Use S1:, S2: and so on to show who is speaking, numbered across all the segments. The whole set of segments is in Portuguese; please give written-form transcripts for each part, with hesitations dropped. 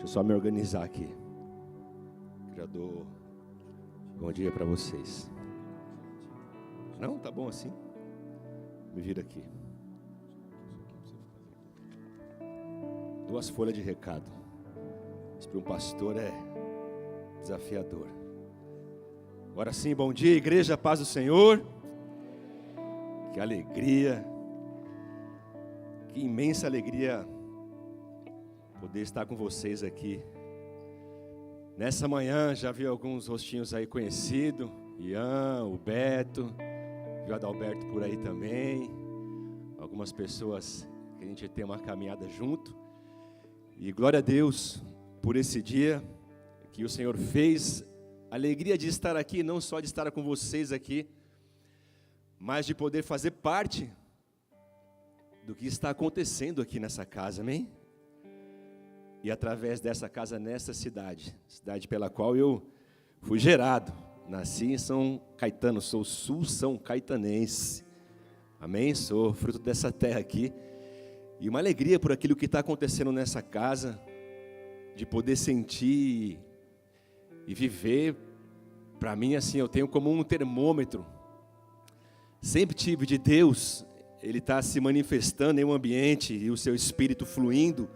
S1: Deixa eu só me organizar aqui. Já dou bom dia para vocês. Não? Tá bom assim? Me vira aqui. 2 folhas de recado. Isso para um pastor é desafiador. Agora sim, bom dia, igreja, paz do Senhor. Que alegria, que imensa alegria poder estar com vocês aqui. Nessa manhã já vi alguns rostinhos aí conhecidos, Ian, o Beto, vi o Adalberto por aí também, algumas pessoas que a gente tem uma caminhada junto. E glória a Deus por esse dia que o Senhor fez, alegria de estar aqui, não só de estar com vocês aqui, mas de poder fazer parte do que está acontecendo aqui nessa casa, amém? E através dessa casa, nessa cidade pela qual eu fui gerado, nasci em São Caetano, sou sul-são caetanense, amém? Sou fruto dessa terra aqui, e uma alegria por aquilo que está acontecendo nessa casa, de poder sentir e viver. Para mim, assim, eu tenho como um termômetro. Sempre tive de Deus, Ele está se manifestando em um ambiente e o seu Espírito fluindo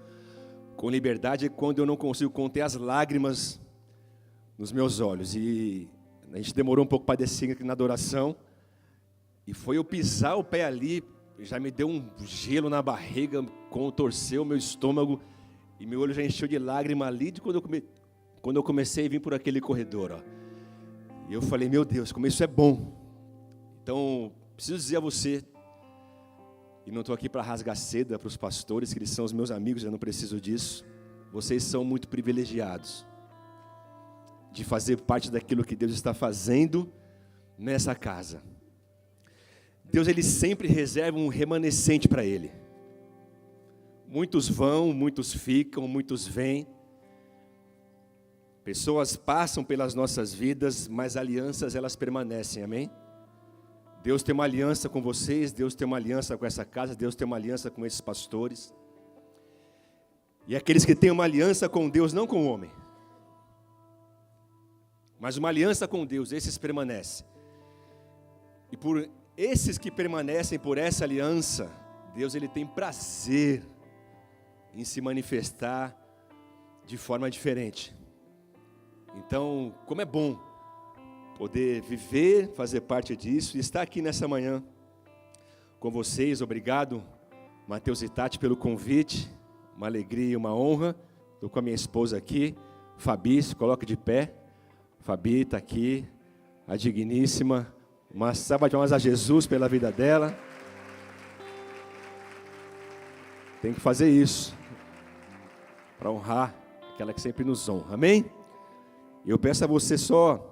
S1: com liberdade quando eu não consigo conter as lágrimas nos meus olhos. E a gente demorou um pouco para descer aqui na adoração, e foi eu pisar o pé ali, já me deu um gelo na barriga, contorceu o meu estômago, e meu olho já encheu de lágrima ali de quando eu comecei a vir por aquele corredor. Ó. E eu falei, meu Deus, como isso é bom. Então, preciso dizer a você, e não estou aqui para rasgar seda para os pastores, que eles são os meus amigos, eu não preciso disso. Vocês são muito privilegiados de fazer parte daquilo que Deus está fazendo nessa casa. Deus, Ele sempre reserva um remanescente para Ele. Muitos vão, muitos ficam, muitos vêm. Pessoas passam pelas nossas vidas, mas alianças elas permanecem, amém? Deus tem uma aliança com vocês, Deus tem uma aliança com essa casa, Deus tem uma aliança com esses pastores. E aqueles que têm uma aliança com Deus, não com o homem, mas uma aliança com Deus, esses permanecem. E por esses que permanecem por essa aliança, Deus Ele tem prazer em se manifestar de forma diferente. Então, como é bom poder viver, fazer parte disso e estar aqui nessa manhã com vocês. Obrigado, Mateus e Tati, pelo convite. Uma alegria e uma honra. Estou com a minha esposa aqui, Fabi, se coloca de pé. Fabi está aqui, a digníssima. Uma salva de palmas a Jesus pela vida dela. Tem que fazer isso para honrar aquela que sempre nos honra, amém? Eu peço a você só,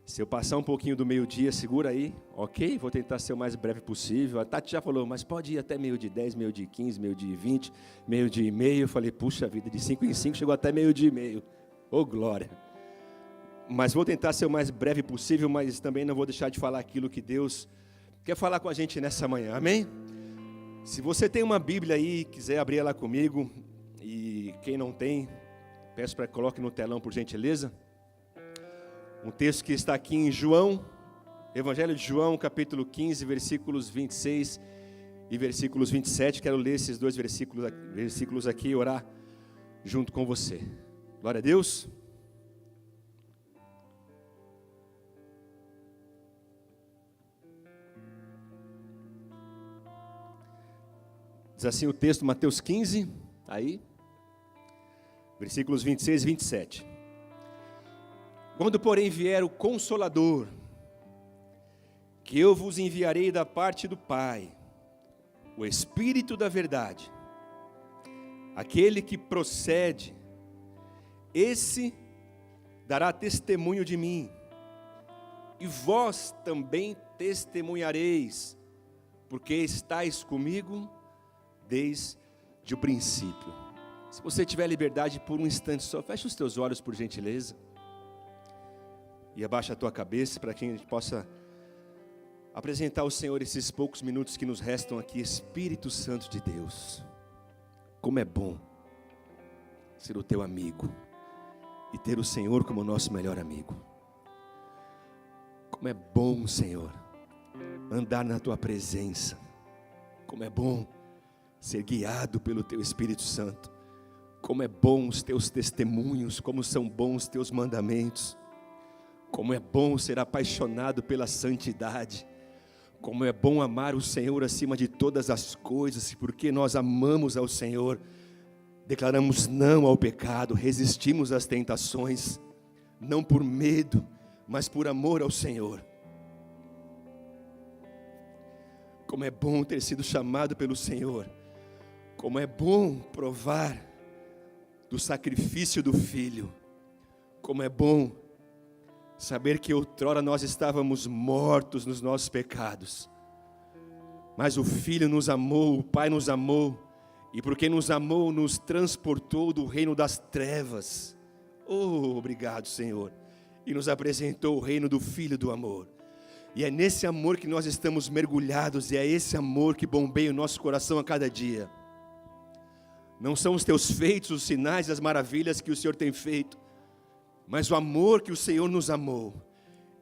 S1: se eu passar um pouquinho do meio-dia, segura aí, ok? Vou tentar ser o mais breve possível. A Tati já falou, mas pode ir até meio-dia 10, meio-dia 15, meio-dia 20, meio-dia e meio. Eu falei, puxa vida, de 5 em 5 chegou até meio-dia e meio. Ô, glória! Mas vou tentar ser o mais breve possível, mas também não vou deixar de falar aquilo que Deus quer falar com a gente nessa manhã, amém? Se você tem uma Bíblia aí, quiser abrir ela comigo, e quem não tem, peço para que coloque no telão, por gentileza. Um texto que está aqui em João, Evangelho de João, capítulo 15, versículos 26 e versículos 27. Quero ler esses dois versículos aqui e orar junto com você. Glória a Deus. Diz assim o texto, Mateus 15, aí, versículos 26 e 27. Quando, porém, vier o Consolador, que eu vos enviarei da parte do Pai, o Espírito da verdade, aquele que procede, esse dará testemunho de mim, e vós também testemunhareis, porque estáis comigo desde o princípio. Se você tiver liberdade por um instante só, feche os teus olhos por gentileza. E abaixa a tua cabeça para que a gente possa apresentar ao Senhor esses poucos minutos que nos restam aqui. Espírito Santo de Deus, como é bom ser o teu amigo e ter o Senhor como nosso melhor amigo. Como é bom, Senhor, andar na tua presença. Como é bom ser guiado pelo teu Espírito Santo. Como é bom os teus testemunhos, como são bons os teus mandamentos. Como é bom ser apaixonado pela santidade. Como é bom amar o Senhor acima de todas as coisas, porque nós amamos ao Senhor, declaramos não ao pecado, resistimos às tentações, não por medo, mas por amor ao Senhor. Como é bom ter sido chamado pelo Senhor, como é bom provar do sacrifício do Filho, como é bom saber que outrora nós estávamos mortos nos nossos pecados, mas o Filho nos amou, o Pai nos amou, e porque nos amou, nos transportou do reino das trevas. Oh, obrigado, Senhor. E nos apresentou o reino do Filho do amor. E é nesse amor que nós estamos mergulhados, e é esse amor que bombeia o nosso coração a cada dia. Não são os teus feitos, os sinais e as maravilhas que o Senhor tem feito, mas o amor que o Senhor nos amou.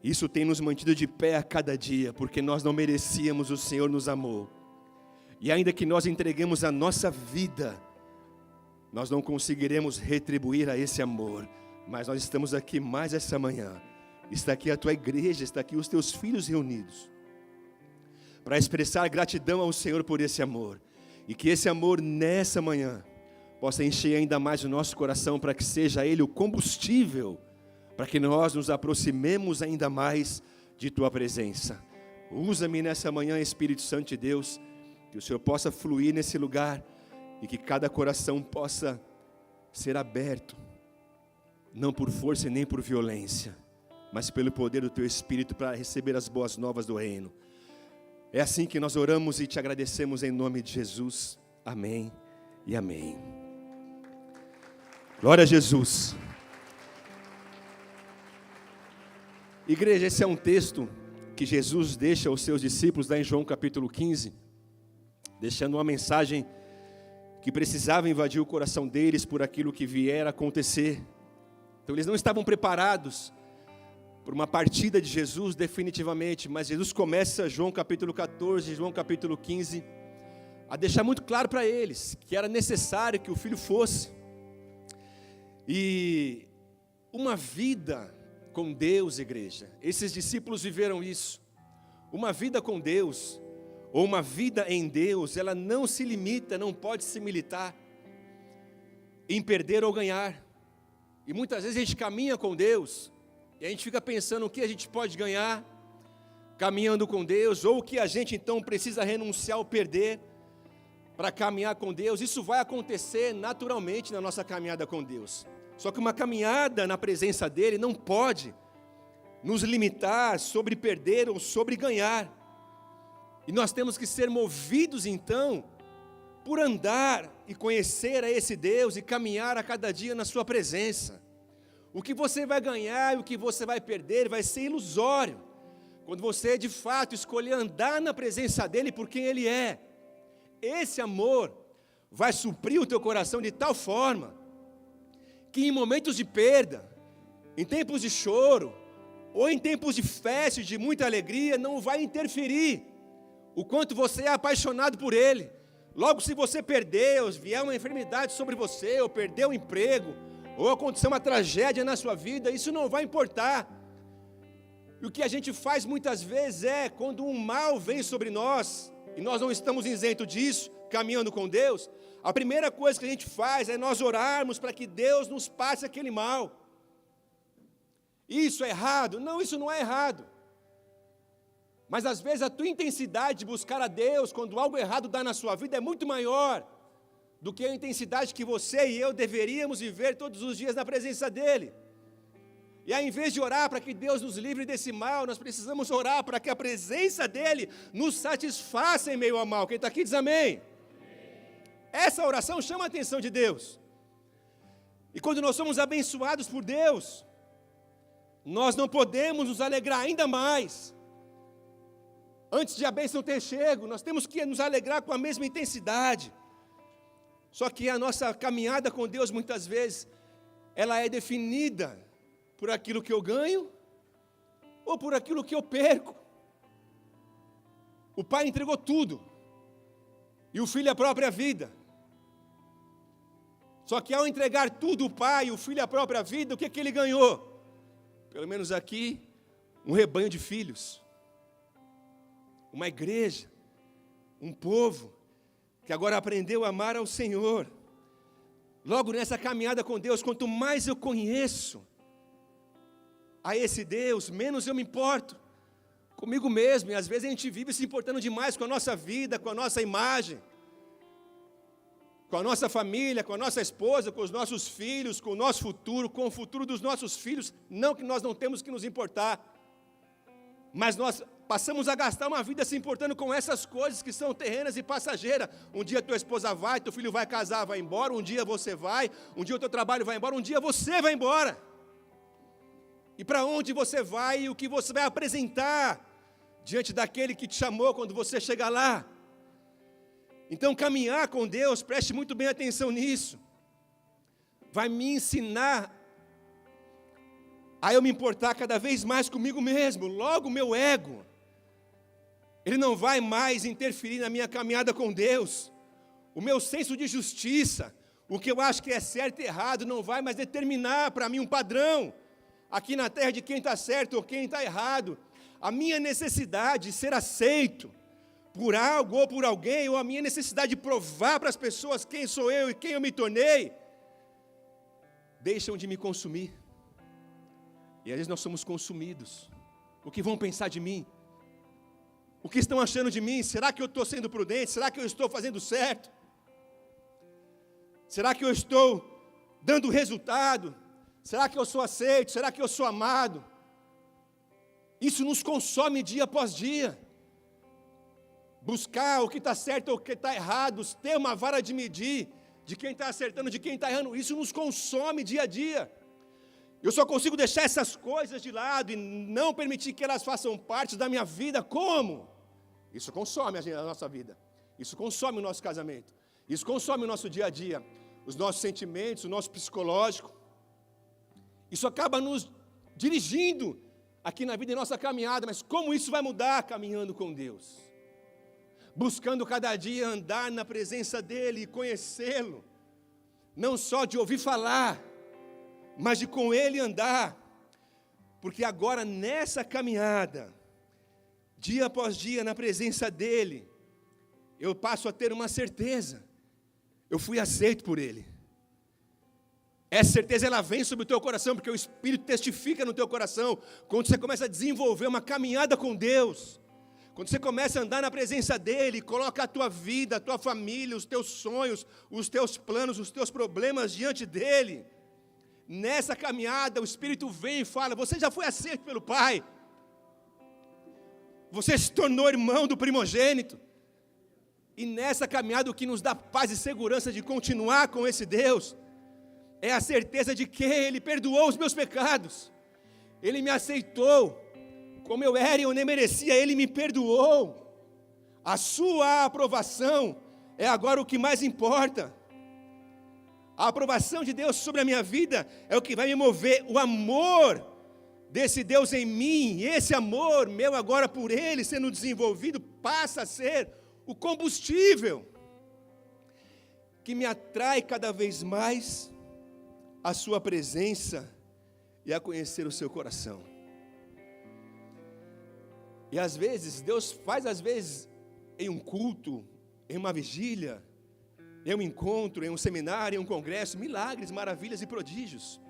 S1: Isso tem nos mantido de pé a cada dia, porque nós não merecíamos, o Senhor nos amou. E ainda que nós entreguemos a nossa vida, nós não conseguiremos retribuir a esse amor. Mas nós estamos aqui mais essa manhã. Está aqui a tua igreja, está aqui os teus filhos reunidos, para expressar gratidão ao Senhor por esse amor. E que esse amor nessa manhã possa encher ainda mais o nosso coração, para que seja Ele o combustível, para que nós nos aproximemos ainda mais de Tua presença. Usa-me nessa manhã, Espírito Santo de Deus, que o Senhor possa fluir nesse lugar, e que cada coração possa ser aberto, não por força e nem por violência, mas pelo poder do Teu Espírito, para receber as boas novas do reino. É assim que nós oramos e te agradecemos em nome de Jesus. Amém e amém. Glória a Jesus. Igreja, esse é um texto que Jesus deixa aos seus discípulos lá em João capítulo 15, deixando uma mensagem que precisava invadir o coração deles por aquilo que viera a acontecer. Então eles não estavam preparados por uma partida de Jesus definitivamente, mas Jesus começa João capítulo 14, João capítulo 15, a deixar muito claro para eles que era necessário que o Filho fosse. E uma vida com Deus, igreja, esses discípulos viveram isso. Uma vida com Deus, ou uma vida em Deus, ela não se limita, não pode se limitar em perder ou ganhar. E muitas vezes a gente caminha com Deus, e a gente fica pensando o que a gente pode ganhar caminhando com Deus, ou o que a gente então precisa renunciar ou perder para caminhar com Deus. Isso vai acontecer naturalmente na nossa caminhada com Deus. Só que uma caminhada na presença dEle não pode nos limitar sobre perder ou sobre ganhar. E nós temos que ser movidos então por andar e conhecer a esse Deus e caminhar a cada dia na sua presença. O que você vai ganhar e o que você vai perder vai ser ilusório quando você de fato escolher andar na presença dEle por quem Ele é. Esse amor vai suprir o teu coração de tal forma que em momentos de perda, em tempos de choro, ou em tempos de festa, de muita alegria, não vai interferir o quanto você é apaixonado por Ele. Logo, se você perder, ou vier uma enfermidade sobre você, ou perder o emprego, ou acontecer uma tragédia na sua vida, isso não vai importar. E o que a gente faz muitas vezes é, quando um mal vem sobre nós, e nós não estamos isentos disso, caminhando com Deus, a primeira coisa que a gente faz é nós orarmos para que Deus nos passe aquele mal. Isso é errado? Não, isso não é errado. Mas às vezes a tua intensidade de buscar a Deus, quando algo errado dá na sua vida, é muito maior do que a intensidade que você e eu deveríamos viver todos os dias na presença dEle. E aí, em vez de orar para que Deus nos livre desse mal, nós precisamos orar para que a presença dEle nos satisfaça em meio ao mal. Quem está aqui diz amém. Essa oração chama a atenção de Deus. E quando nós somos abençoados por Deus, nós não podemos nos alegrar ainda mais. Antes de a bênção ter chego, nós temos que nos alegrar com a mesma intensidade. Só que a nossa caminhada com Deus, muitas vezes, ela é definida por aquilo que eu ganho ou por aquilo que eu perco. O pai entregou tudo, e o filho a própria vida. Só que ao entregar tudo, o pai, o filho a própria vida, o que ele ganhou? Pelo menos aqui, um rebanho de filhos, uma igreja, um povo, que agora aprendeu a amar ao Senhor. Logo nessa caminhada com Deus, quanto mais eu conheço a esse Deus, menos eu me importo comigo mesmo. E às vezes a gente vive se importando demais com a nossa vida, com a nossa imagem, com a nossa família, com a nossa esposa, com os nossos filhos, com o nosso futuro, com o futuro dos nossos filhos. Não que nós não temos que nos importar, mas nós passamos a gastar uma vida se importando com essas coisas que são terrenas e passageiras. Um dia tua esposa vai, teu filho vai casar, vai embora. Um dia você vai, um dia o teu trabalho vai embora. Um dia você vai embora. E para onde você vai e o que você vai apresentar diante daquele que te chamou quando você chegar lá? Então caminhar com Deus, preste muito bem atenção nisso, vai me ensinar a eu me importar cada vez mais comigo mesmo. Logo o meu ego, ele não vai mais interferir na minha caminhada com Deus. O meu senso de justiça, o que eu acho que é certo e errado, não vai mais determinar para mim um padrão aqui na terra de quem está certo ou quem está errado. A minha necessidade de ser aceito por algo ou por alguém, ou a minha necessidade de provar para as pessoas quem sou eu e quem eu me tornei, deixam de me consumir. E às vezes nós somos consumidos. O que vão pensar de mim? O que estão achando de mim? Será que eu estou sendo prudente? Será que eu estou fazendo certo? Será que eu estou dando resultado? Será que eu sou aceito? Será que eu sou amado? Isso nos consome dia após dia. Buscar o que está certo ou o que está errado, ter uma vara de medir, de quem está acertando, de quem está errando, isso nos consome dia a dia. Eu só consigo deixar essas coisas de lado e não permitir que elas façam parte da minha vida. Como? Isso consome a nossa vida. Isso consome o nosso casamento. Isso consome o nosso dia a dia. Os nossos sentimentos, o nosso psicológico. Isso acaba nos dirigindo aqui na vida, em nossa caminhada. Mas como isso vai mudar caminhando com Deus? Buscando cada dia andar na presença dEle e conhecê-lo. Não só de ouvir falar, mas de com Ele andar. Porque agora nessa caminhada, dia após dia na presença dEle, eu passo a ter uma certeza: eu fui aceito por Ele. Essa certeza ela vem sobre o teu coração, porque o Espírito testifica no teu coração. Quando você começa a desenvolver uma caminhada com Deus, quando você começa a andar na presença dEle, coloca a tua vida, a tua família, os teus sonhos, os teus planos, os teus problemas diante dEle, nessa caminhada o Espírito vem e fala: você já foi aceito pelo Pai, você se tornou irmão do primogênito. E nessa caminhada o que nos dá paz e segurança de continuar com esse Deus é a certeza de que Ele perdoou os meus pecados, Ele me aceitou como eu era e eu nem merecia, Ele me perdoou. A sua aprovação é agora o que mais importa. A aprovação de Deus sobre a minha vida é o que vai me mover. O amor desse Deus em mim, e esse amor meu agora por Ele sendo desenvolvido, passa a ser o combustível que me atrai cada vez mais a sua presença e a conhecer o seu coração. E às vezes, Deus faz em um culto, em uma vigília, em um encontro, em um seminário, em um congresso, milagres, maravilhas e prodígios.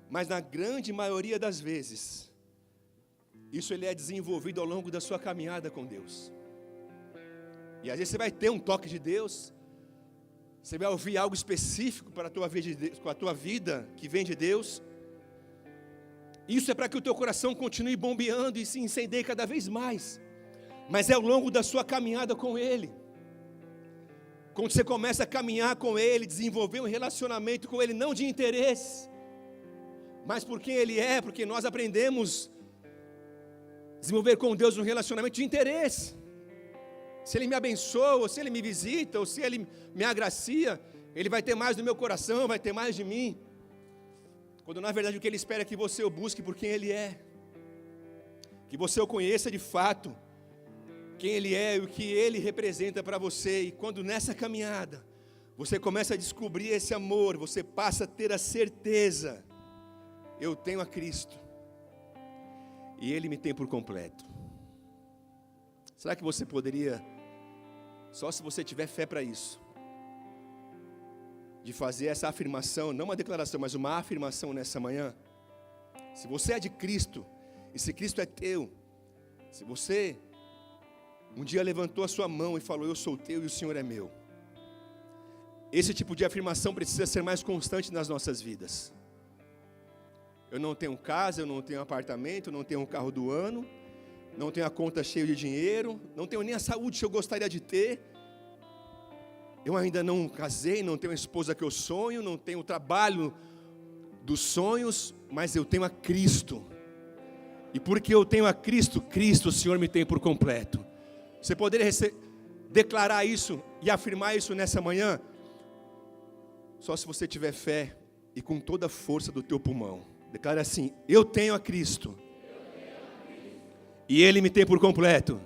S1: Mas na grande maioria das vezes, isso ele é desenvolvido ao longo da sua caminhada com Deus. E às vezes você vai ter um toque de Deus, você vai ouvir algo específico para a tua vida que vem de Deus. Isso é para que o teu coração continue bombeando e se incendeie cada vez mais. Mas é ao longo da sua caminhada com Ele. Quando você começa a caminhar com Ele, desenvolver um relacionamento com Ele, não de interesse, mas por quem Ele é, porque nós aprendemos a desenvolver com Deus um relacionamento de interesse. se Ele me abençoa, ou se Ele me visita, ou se Ele me agracia, Ele vai ter mais do meu coração, vai ter mais de mim. Quando na verdade o que Ele espera é que você o busque por quem Ele é. Que você o conheça de fato, quem Ele é e o que Ele representa para você. E quando nessa caminhada, você começa a descobrir esse amor, você passa a ter a certeza, eu tenho a Cristo, e Ele me tem por completo. Será que você poderia, só se você tiver fé para isso, de fazer essa afirmação, não uma declaração, mas uma afirmação nessa manhã? Se você é de Cristo, e se Cristo é teu, se você um dia levantou a sua mão e falou, eu sou teu e o Senhor é meu, esse tipo de afirmação precisa ser mais constante nas nossas vidas. Eu não tenho casa, eu não tenho apartamento, não tenho um carro do ano, não tenho a conta cheia de dinheiro, não tenho nem a saúde que eu gostaria de ter, eu ainda não casei, não tenho a esposa que eu sonho, não tenho o trabalho dos sonhos, mas eu tenho a Cristo, e porque eu tenho a Cristo, o Senhor me tem por completo. Você poderia declarar isso e afirmar isso nessa manhã? Só se você tiver fé e com toda a força do teu pulmão. Declare assim, eu tenho a Cristo, e Ele me tem por completo.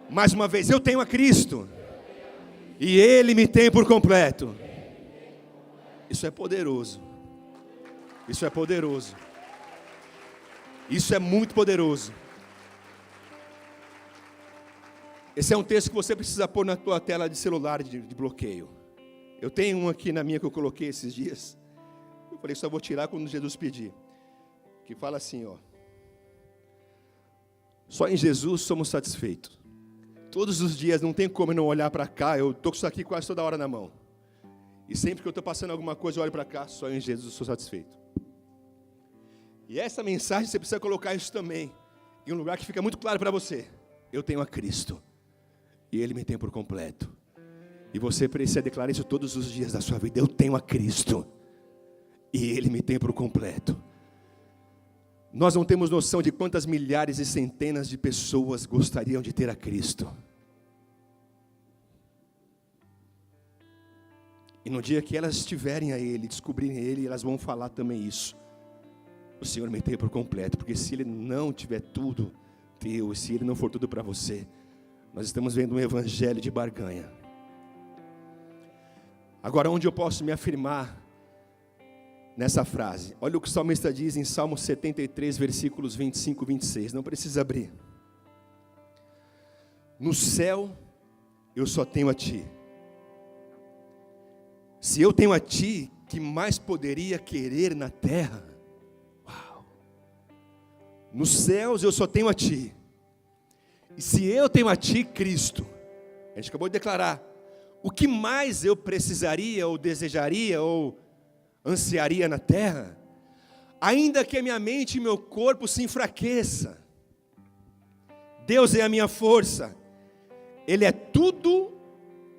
S1: Mais uma vez, eu tenho a Cristo, e Ele me tem por completo. Isso é poderoso. Isso é poderoso. Isso é muito poderoso. Esse é um texto que você precisa pôr na tua tela de celular de bloqueio. Eu tenho um aqui na minha que eu coloquei esses dias. Eu falei, só vou tirar quando Jesus pedir. Que fala assim, ó. Só em Jesus somos satisfeitos. Todos os dias, não tem como eu não olhar para cá. Eu estou com isso aqui quase toda hora na mão. E sempre que eu estou passando alguma coisa, eu olho para cá. Só em Jesus eu sou satisfeito. E essa mensagem, você precisa colocar isso também. Em um lugar que fica muito claro para você. Eu tenho a Cristo. E Ele me tem por completo. E você precisa declarar isso todos os dias da sua vida. Eu tenho a Cristo, e Ele me tem por completo. Nós não temos noção de quantas milhares e centenas de pessoas gostariam de ter a Cristo. E no dia que elas estiverem a Ele, descobrirem Ele, elas vão falar também isso. O Senhor me tem por completo, porque se Ele não tiver tudo teu, se Ele não for tudo para você, nós estamos vendo um evangelho de barganha. Agora, onde eu posso me afirmar nessa frase? Olha o que o salmista diz em Salmo 73, versículos 25 e 26. Não precisa abrir. No céu, eu só tenho a Ti. Se eu tenho a Ti, que mais poderia querer na terra? Uau! Nos céus, eu só tenho a Ti. E se eu tenho a Ti, Cristo, a gente acabou de declarar, o que mais eu precisaria, ou desejaria, ou ansiaria na terra, ainda que a minha mente e meu corpo se enfraqueça, Deus é a minha força, Ele é tudo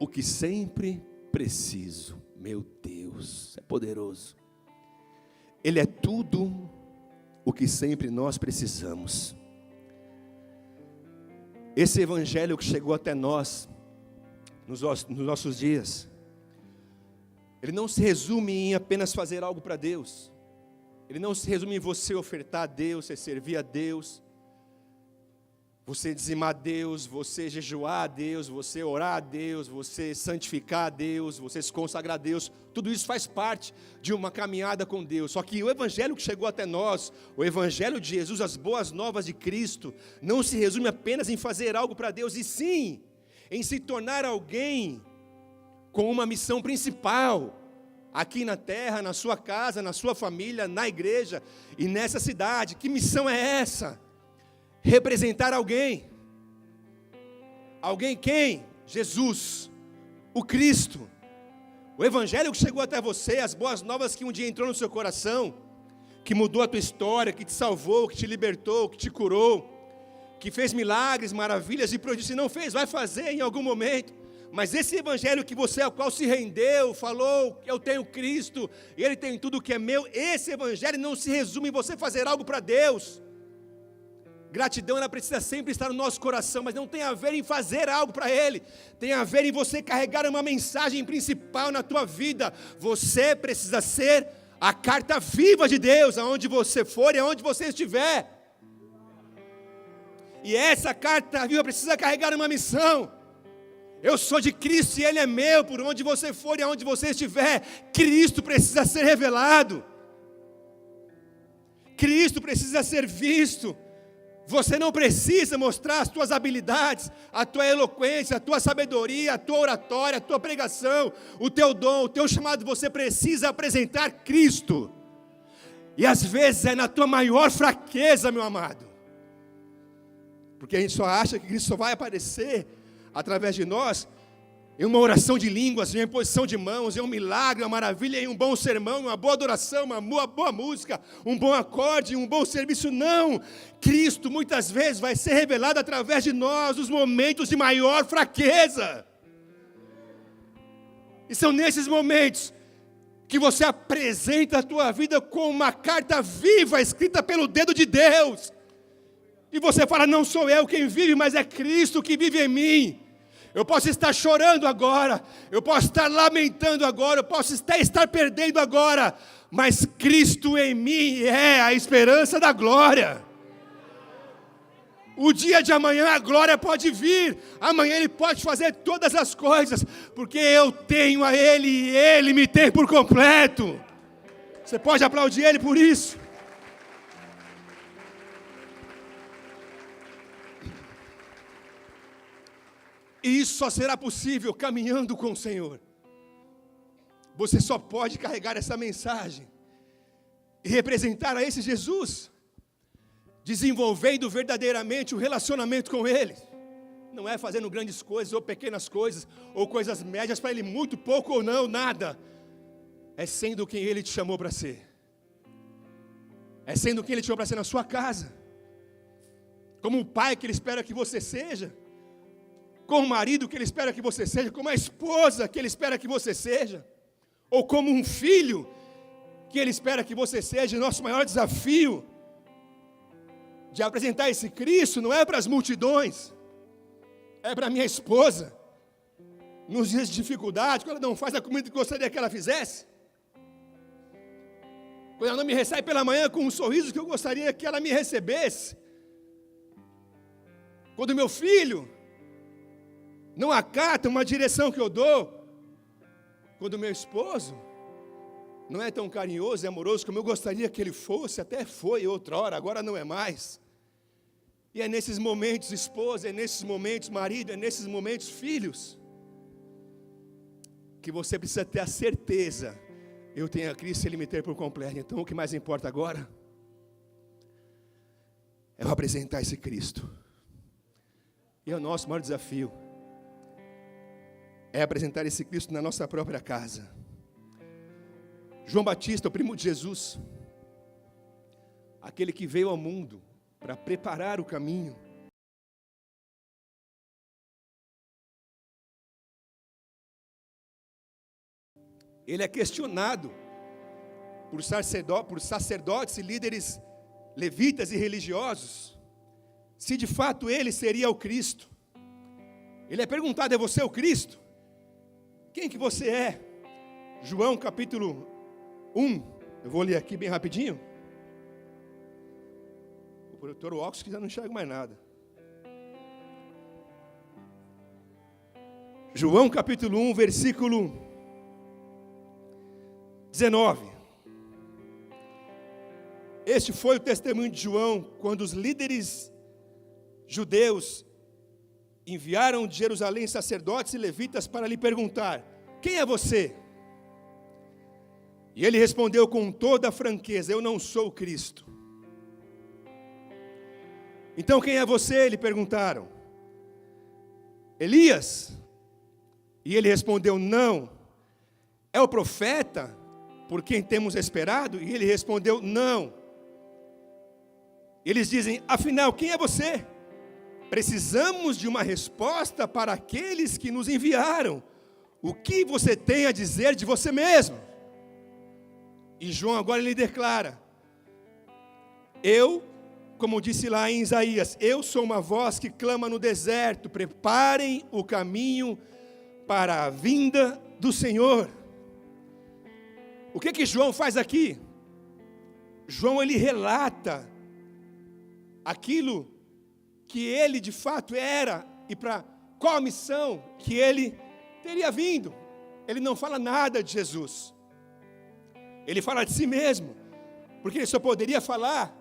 S1: o que sempre preciso. Meu Deus, é poderoso. Ele é tudo o que sempre nós precisamos. Esse evangelho que chegou até nós, nos nossos dias, ele não se resume em apenas fazer algo para Deus. Ele não se resume em você ofertar a Deus, você servir a Deus, você dizimar a Deus, você jejuar a Deus, você orar a Deus, você santificar a Deus, você se consagrar a Deus. Tudo isso faz parte de uma caminhada com Deus. Só que o evangelho que chegou até nós, o evangelho de Jesus, as boas novas de Cristo, não se resume apenas em fazer algo para Deus, e sim em se tornar alguém com uma missão principal, aqui na terra, na sua casa, na sua família, na igreja e nessa cidade. Que missão é essa? Representar alguém. Alguém quem? Jesus, o Cristo. O evangelho que chegou até você, as boas novas que um dia entrou no seu coração, que mudou a tua história, que te salvou, que te libertou, que te curou, que fez milagres, maravilhas e prodígios. Se não fez, vai fazer em algum momento. Mas esse evangelho que você, ao qual se rendeu, falou, eu tenho Cristo, e Ele tem tudo que é meu, esse evangelho não se resume em você fazer algo para Deus. Gratidão, ela precisa sempre estar no nosso coração, mas não tem a ver em fazer algo para Ele. Tem a ver em você carregar uma mensagem principal na tua vida. Você precisa ser a carta viva de Deus, aonde você for e aonde você estiver. E essa carta viva precisa carregar uma missão. Eu sou de Cristo e Ele é meu, por onde você for e aonde você estiver. Cristo precisa ser revelado. Cristo precisa ser visto. Você não precisa mostrar as tuas habilidades, a tua eloquência, a tua sabedoria, a tua oratória, a tua pregação, o teu dom, o teu chamado. Você precisa apresentar Cristo. E às vezes é na tua maior fraqueza, meu amado. Porque a gente só acha que Cristo só vai aparecer através de nós em uma oração de línguas, em uma imposição de mãos, em um milagre, uma maravilha, em um bom sermão, uma boa adoração, uma boa música, um bom acorde, um bom serviço. Não! Cristo muitas vezes vai ser revelado através de nós nos momentos de maior fraqueza. E são nesses momentos que você apresenta a tua vida como uma carta viva, escrita pelo dedo de Deus. E você fala, não sou eu quem vive, mas é Cristo que vive em mim. Eu posso estar chorando agora, eu posso estar lamentando agora, eu posso estar perdendo agora, mas Cristo em mim é a esperança da glória. O dia de amanhã a glória pode vir, amanhã Ele pode fazer todas as coisas, porque eu tenho a Ele e Ele me tem por completo. Você pode aplaudir Ele por isso? E isso só será possível caminhando com o Senhor. Você só pode carregar essa mensagem e representar a esse Jesus, desenvolvendo verdadeiramente o relacionamento com Ele. Não é fazendo grandes coisas ou pequenas coisas, ou coisas médias para Ele, muito pouco ou não, nada. É sendo quem Ele te chamou para ser. É sendo quem Ele te chamou para ser na sua casa. Como o pai que Ele espera que você seja. Como o marido que Ele espera que você seja, como a esposa que Ele espera que você seja, ou como um filho que Ele espera que você seja. Nosso maior desafio de apresentar esse Cristo não é para as multidões, é para minha esposa, nos dias de dificuldade, quando ela não faz a comida que gostaria que ela fizesse, quando ela não me recebe pela manhã com um sorriso que eu gostaria que ela me recebesse, quando meu filho não acata uma direção que eu dou, quando meu esposo não é tão carinhoso e amoroso como eu gostaria que ele fosse, até foi outrora, agora não é mais. E é nesses momentos, esposa, é nesses momentos, marido, é nesses momentos, filhos, que você precisa ter a certeza, eu tenho a Cristo e Ele me ter por completo. Então o que mais importa agora é eu apresentar esse Cristo. E é o nosso maior desafio. É apresentar esse Cristo na nossa própria casa. João Batista, o primo de Jesus, aquele que veio ao mundo para preparar o caminho. Ele é questionado por sacerdotes e líderes levitas e religiosos, se de fato ele seria o Cristo. Ele é perguntado, é você o Cristo? Quem que você é? João capítulo 1, eu vou ler aqui bem rapidinho. O produtor óculos que já não enxerga mais nada. João capítulo 1, versículo 19. Este foi o testemunho de João, quando os líderes judeus enviaram de Jerusalém sacerdotes e levitas para lhe perguntar, quem é você? E ele respondeu com toda a franqueza, eu não sou o Cristo. Então quem é você? Lhe perguntaram. Elias? E ele respondeu, não. É o profeta por quem temos esperado? E ele respondeu, não. Eles dizem, afinal, quem é você? Precisamos de uma resposta para aqueles que nos enviaram. O que você tem a dizer de você mesmo? E João agora lhe declara, eu como disse lá em Isaías, eu sou uma voz que clama no deserto, preparem o caminho para a vinda do Senhor. O que João faz aqui? João, ele relata aquilo que ele de fato era e para qual a missão que ele teria vindo. Ele não fala nada de Jesus. Ele fala de si mesmo, porque ele só poderia falar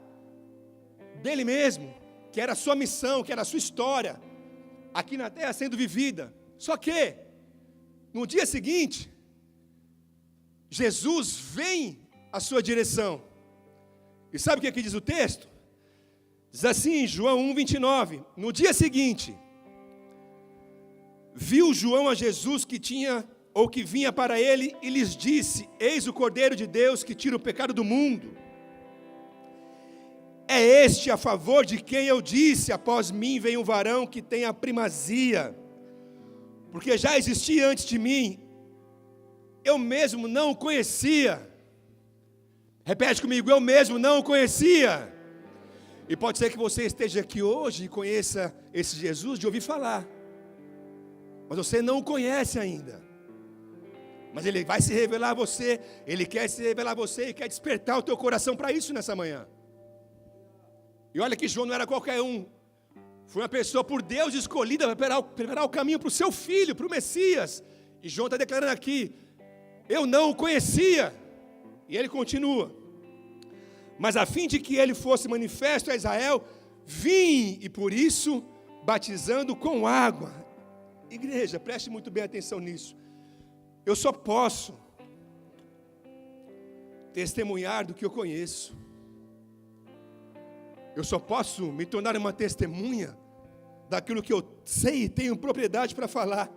S1: dele mesmo, que era a sua missão, que era a sua história, aqui na terra sendo vivida. Só que, no dia seguinte, Jesus vem à sua direção. E sabe o que aqui diz o texto? Diz assim, João 1:29, no dia seguinte, viu João a Jesus que vinha para ele e lhes disse, eis o Cordeiro de Deus que tira o pecado do mundo. É este a favor de quem eu disse, após mim vem um varão que tem a primazia, porque já existia antes de mim, eu mesmo não o conhecia. Repete comigo, eu mesmo não o conhecia. E pode ser que você esteja aqui hoje e conheça esse Jesus de ouvir falar, mas você não o conhece ainda. Mas ele vai se revelar a você, ele quer se revelar a você e quer despertar o teu coração para isso nessa manhã. E olha que João não era qualquer um, foi uma pessoa por Deus escolhida para preparar o caminho para o seu filho, para o Messias. E João está declarando aqui, eu não o conhecia. E ele continua, mas a fim de que ele fosse manifesto a Israel, vim e por isso batizando com água. Igreja, preste muito bem atenção nisso. Eu só posso testemunhar do que eu conheço. Eu só posso me tornar uma testemunha daquilo que eu sei e tenho propriedade para falar.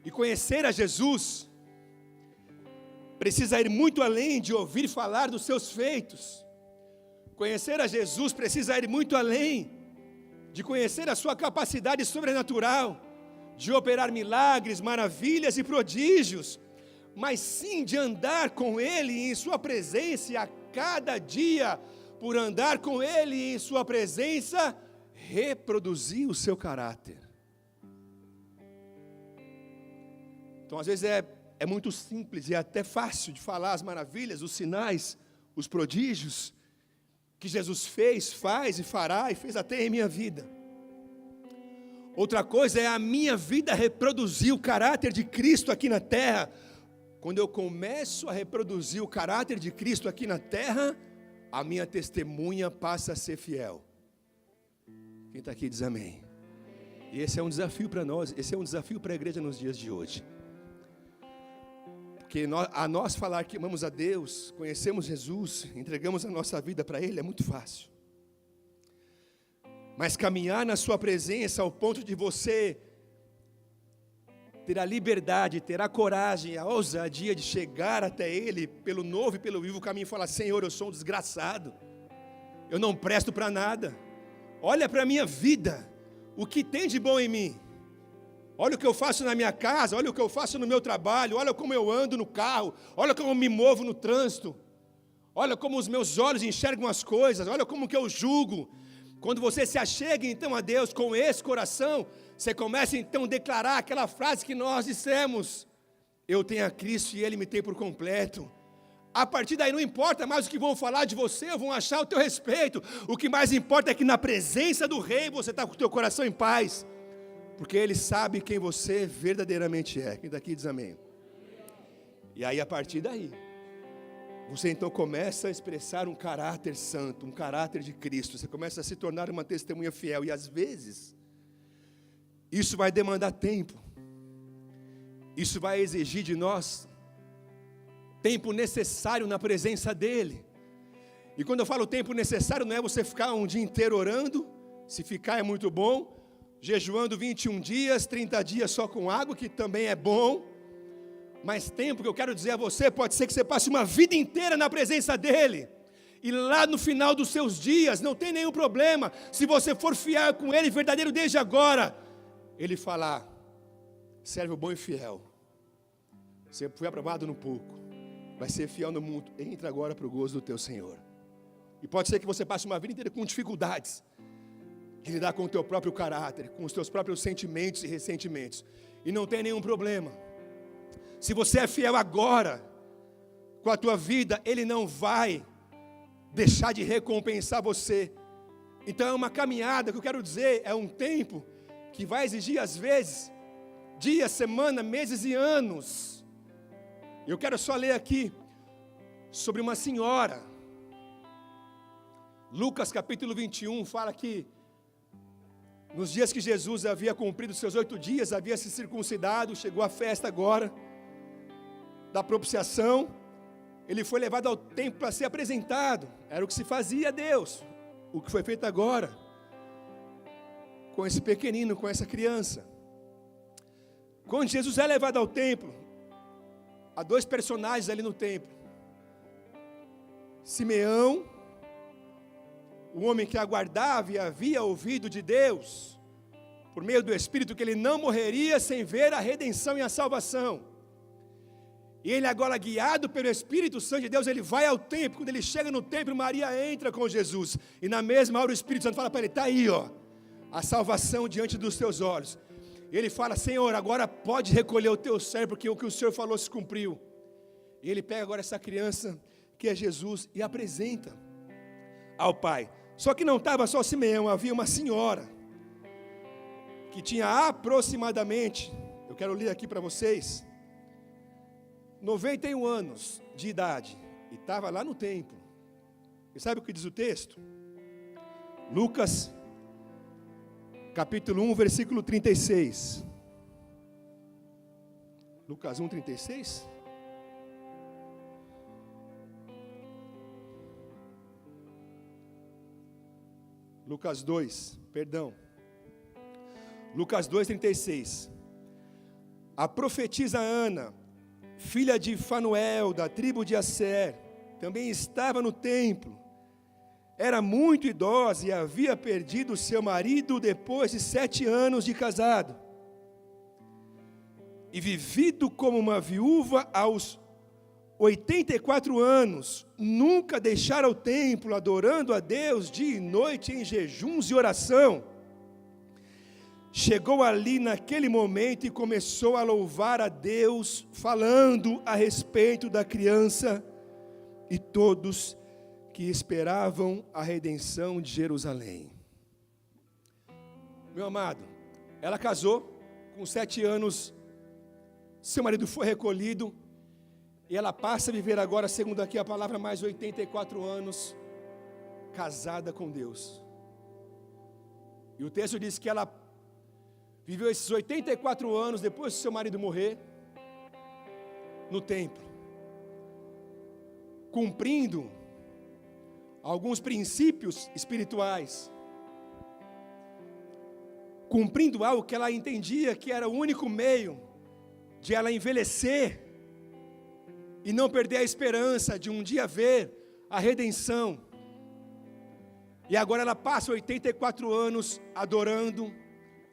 S1: E conhecer a Jesus precisa ir muito além de ouvir falar dos seus feitos. Conhecer a Jesus precisa ir muito além de conhecer a sua capacidade sobrenatural, de operar milagres, maravilhas e prodígios, mas sim de andar com Ele em sua presença e a cada dia, por andar com Ele em sua presença, reproduzir o seu caráter. Então às vezes é muito simples e é até fácil de falar as maravilhas, os sinais, os prodígios que Jesus fez, faz e fará e fez até em minha vida. Outra coisa é a minha vida reproduzir o caráter de Cristo aqui na terra. Quando eu começo a reproduzir o caráter de Cristo aqui na terra, a minha testemunha passa a ser fiel. Quem está aqui diz amém. E esse é um desafio para nós, esse é um desafio para a igreja nos dias de hoje. Porque a nós falar que amamos a Deus, conhecemos Jesus, entregamos a nossa vida para Ele, é muito fácil. Mas caminhar na sua presença ao ponto de você ter a liberdade, ter a coragem, a ousadia de chegar até Ele, pelo novo e pelo vivo caminho, e falar, Senhor, eu sou um desgraçado, eu não presto para nada, olha para a minha vida, o que tem de bom em mim, olha o que eu faço na minha casa, olha o que eu faço no meu trabalho, olha como eu ando no carro, olha como eu me movo no trânsito, olha como os meus olhos enxergam as coisas, olha como que eu julgo. Quando você se achega então a Deus com esse coração, você começa então a declarar aquela frase que nós dissemos, eu tenho a Cristo e Ele me tem por completo. A partir daí não importa mais o que vão falar de você, ou vão achar o teu respeito, o que mais importa é que na presença do Rei você está com o teu coração em paz, porque Ele sabe quem você verdadeiramente é. Quem daqui diz amém? E aí a partir daí, você então começa a expressar um caráter santo, um caráter de Cristo, você começa a se tornar uma testemunha fiel, e às vezes, isso vai demandar tempo, isso vai exigir de nós, tempo necessário na presença dEle, e quando eu falo tempo necessário, não é você ficar um dia inteiro orando, se ficar é muito bom, jejuando 21 dias, 30 dias só com água, que também é bom, mas tempo que eu quero dizer a você, pode ser que você passe uma vida inteira na presença dEle, e lá no final dos seus dias, não tem nenhum problema, se você for fiel com Ele, verdadeiro desde agora, Ele falar, servo bom e fiel, você foi aprovado no pouco, vai ser fiel no muito, entra agora para o gozo do teu Senhor. E pode ser que você passe uma vida inteira com dificuldades de lidar com o teu próprio caráter, com os teus próprios sentimentos e ressentimentos. E não tem nenhum problema. Se você é fiel agora com a tua vida, Ele não vai deixar de recompensar você. Então é uma caminhada, que eu quero dizer, é um tempo que vai exigir às vezes dias, semanas, meses e anos. Eu quero só ler aqui sobre uma senhora. Lucas capítulo 21 fala que nos dias que Jesus havia cumprido seus 8 dias, havia se circuncidado, chegou a festa agora da propiciação, ele foi levado ao templo para ser apresentado. Era o que se fazia a Deus, o que foi feito agora com esse pequenino, com essa criança. Quando Jesus é levado ao templo, há 2 personagens ali no templo: Simeão, o homem que aguardava e havia ouvido de Deus, por meio do Espírito, que ele não morreria sem ver a redenção e a salvação. E ele agora, guiado pelo Espírito Santo de Deus, ele vai ao templo. Quando ele chega no templo, Maria entra com Jesus. E na mesma hora o Espírito Santo fala para ele: está aí, ó, a salvação diante dos teus olhos. E ele fala: Senhor, agora pode recolher o teu servo, porque o que o Senhor falou se cumpriu. E ele pega agora essa criança, que é Jesus, e apresenta ao Pai. Só que não estava só Simeão, havia uma senhora, que tinha aproximadamente, eu quero ler aqui para vocês, 91 anos de idade, e estava lá no templo. E sabe o que diz o texto? Lucas, capítulo 1, versículo 36. Lucas 1, 36. Lucas 2, perdão. Lucas 2, 36. A profetisa Ana, filha de Fanuel, da tribo de Asser, também estava no templo. Era muito idosa e havia perdido seu marido depois de 7 anos de casado. E vivido como uma viúva aos 84 anos, nunca deixara o templo, adorando a Deus dia e noite em jejuns e oração. Chegou ali naquele momento e começou a louvar a Deus, falando a respeito da criança e todos que esperavam a redenção de Jerusalém. Meu amado, ela casou, com 7 anos, seu marido foi recolhido, e ela passa a viver agora, segundo aqui a palavra, mais 84 anos, casada com Deus. E o texto diz que ela viveu esses 84 anos, depois do seu marido morrer, no templo, cumprindo alguns princípios espirituais, cumprindo algo que ela entendia que era o único meio de ela envelhecer e não perder a esperança de um dia ver a redenção. E agora ela passa 84 anos adorando,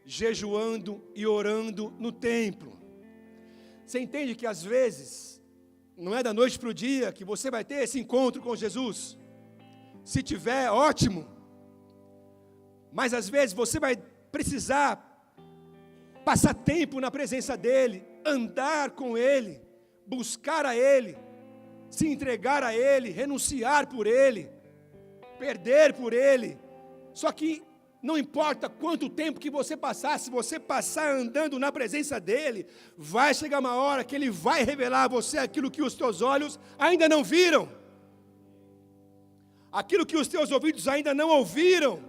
S1: jejuando e orando no templo. Você entende que às vezes não é da noite para o dia que você vai ter esse encontro com Jesus? Se tiver, ótimo. Mas às vezes você vai precisar passar tempo na presença dEle, andar com Ele, buscar a Ele, se entregar a Ele, renunciar por Ele, perder por Ele. Só que não importa quanto tempo que você passar, se você passar andando na presença dEle, vai chegar uma hora que Ele vai revelar a você aquilo que os teus olhos ainda não viram, aquilo que os teus ouvidos ainda não ouviram.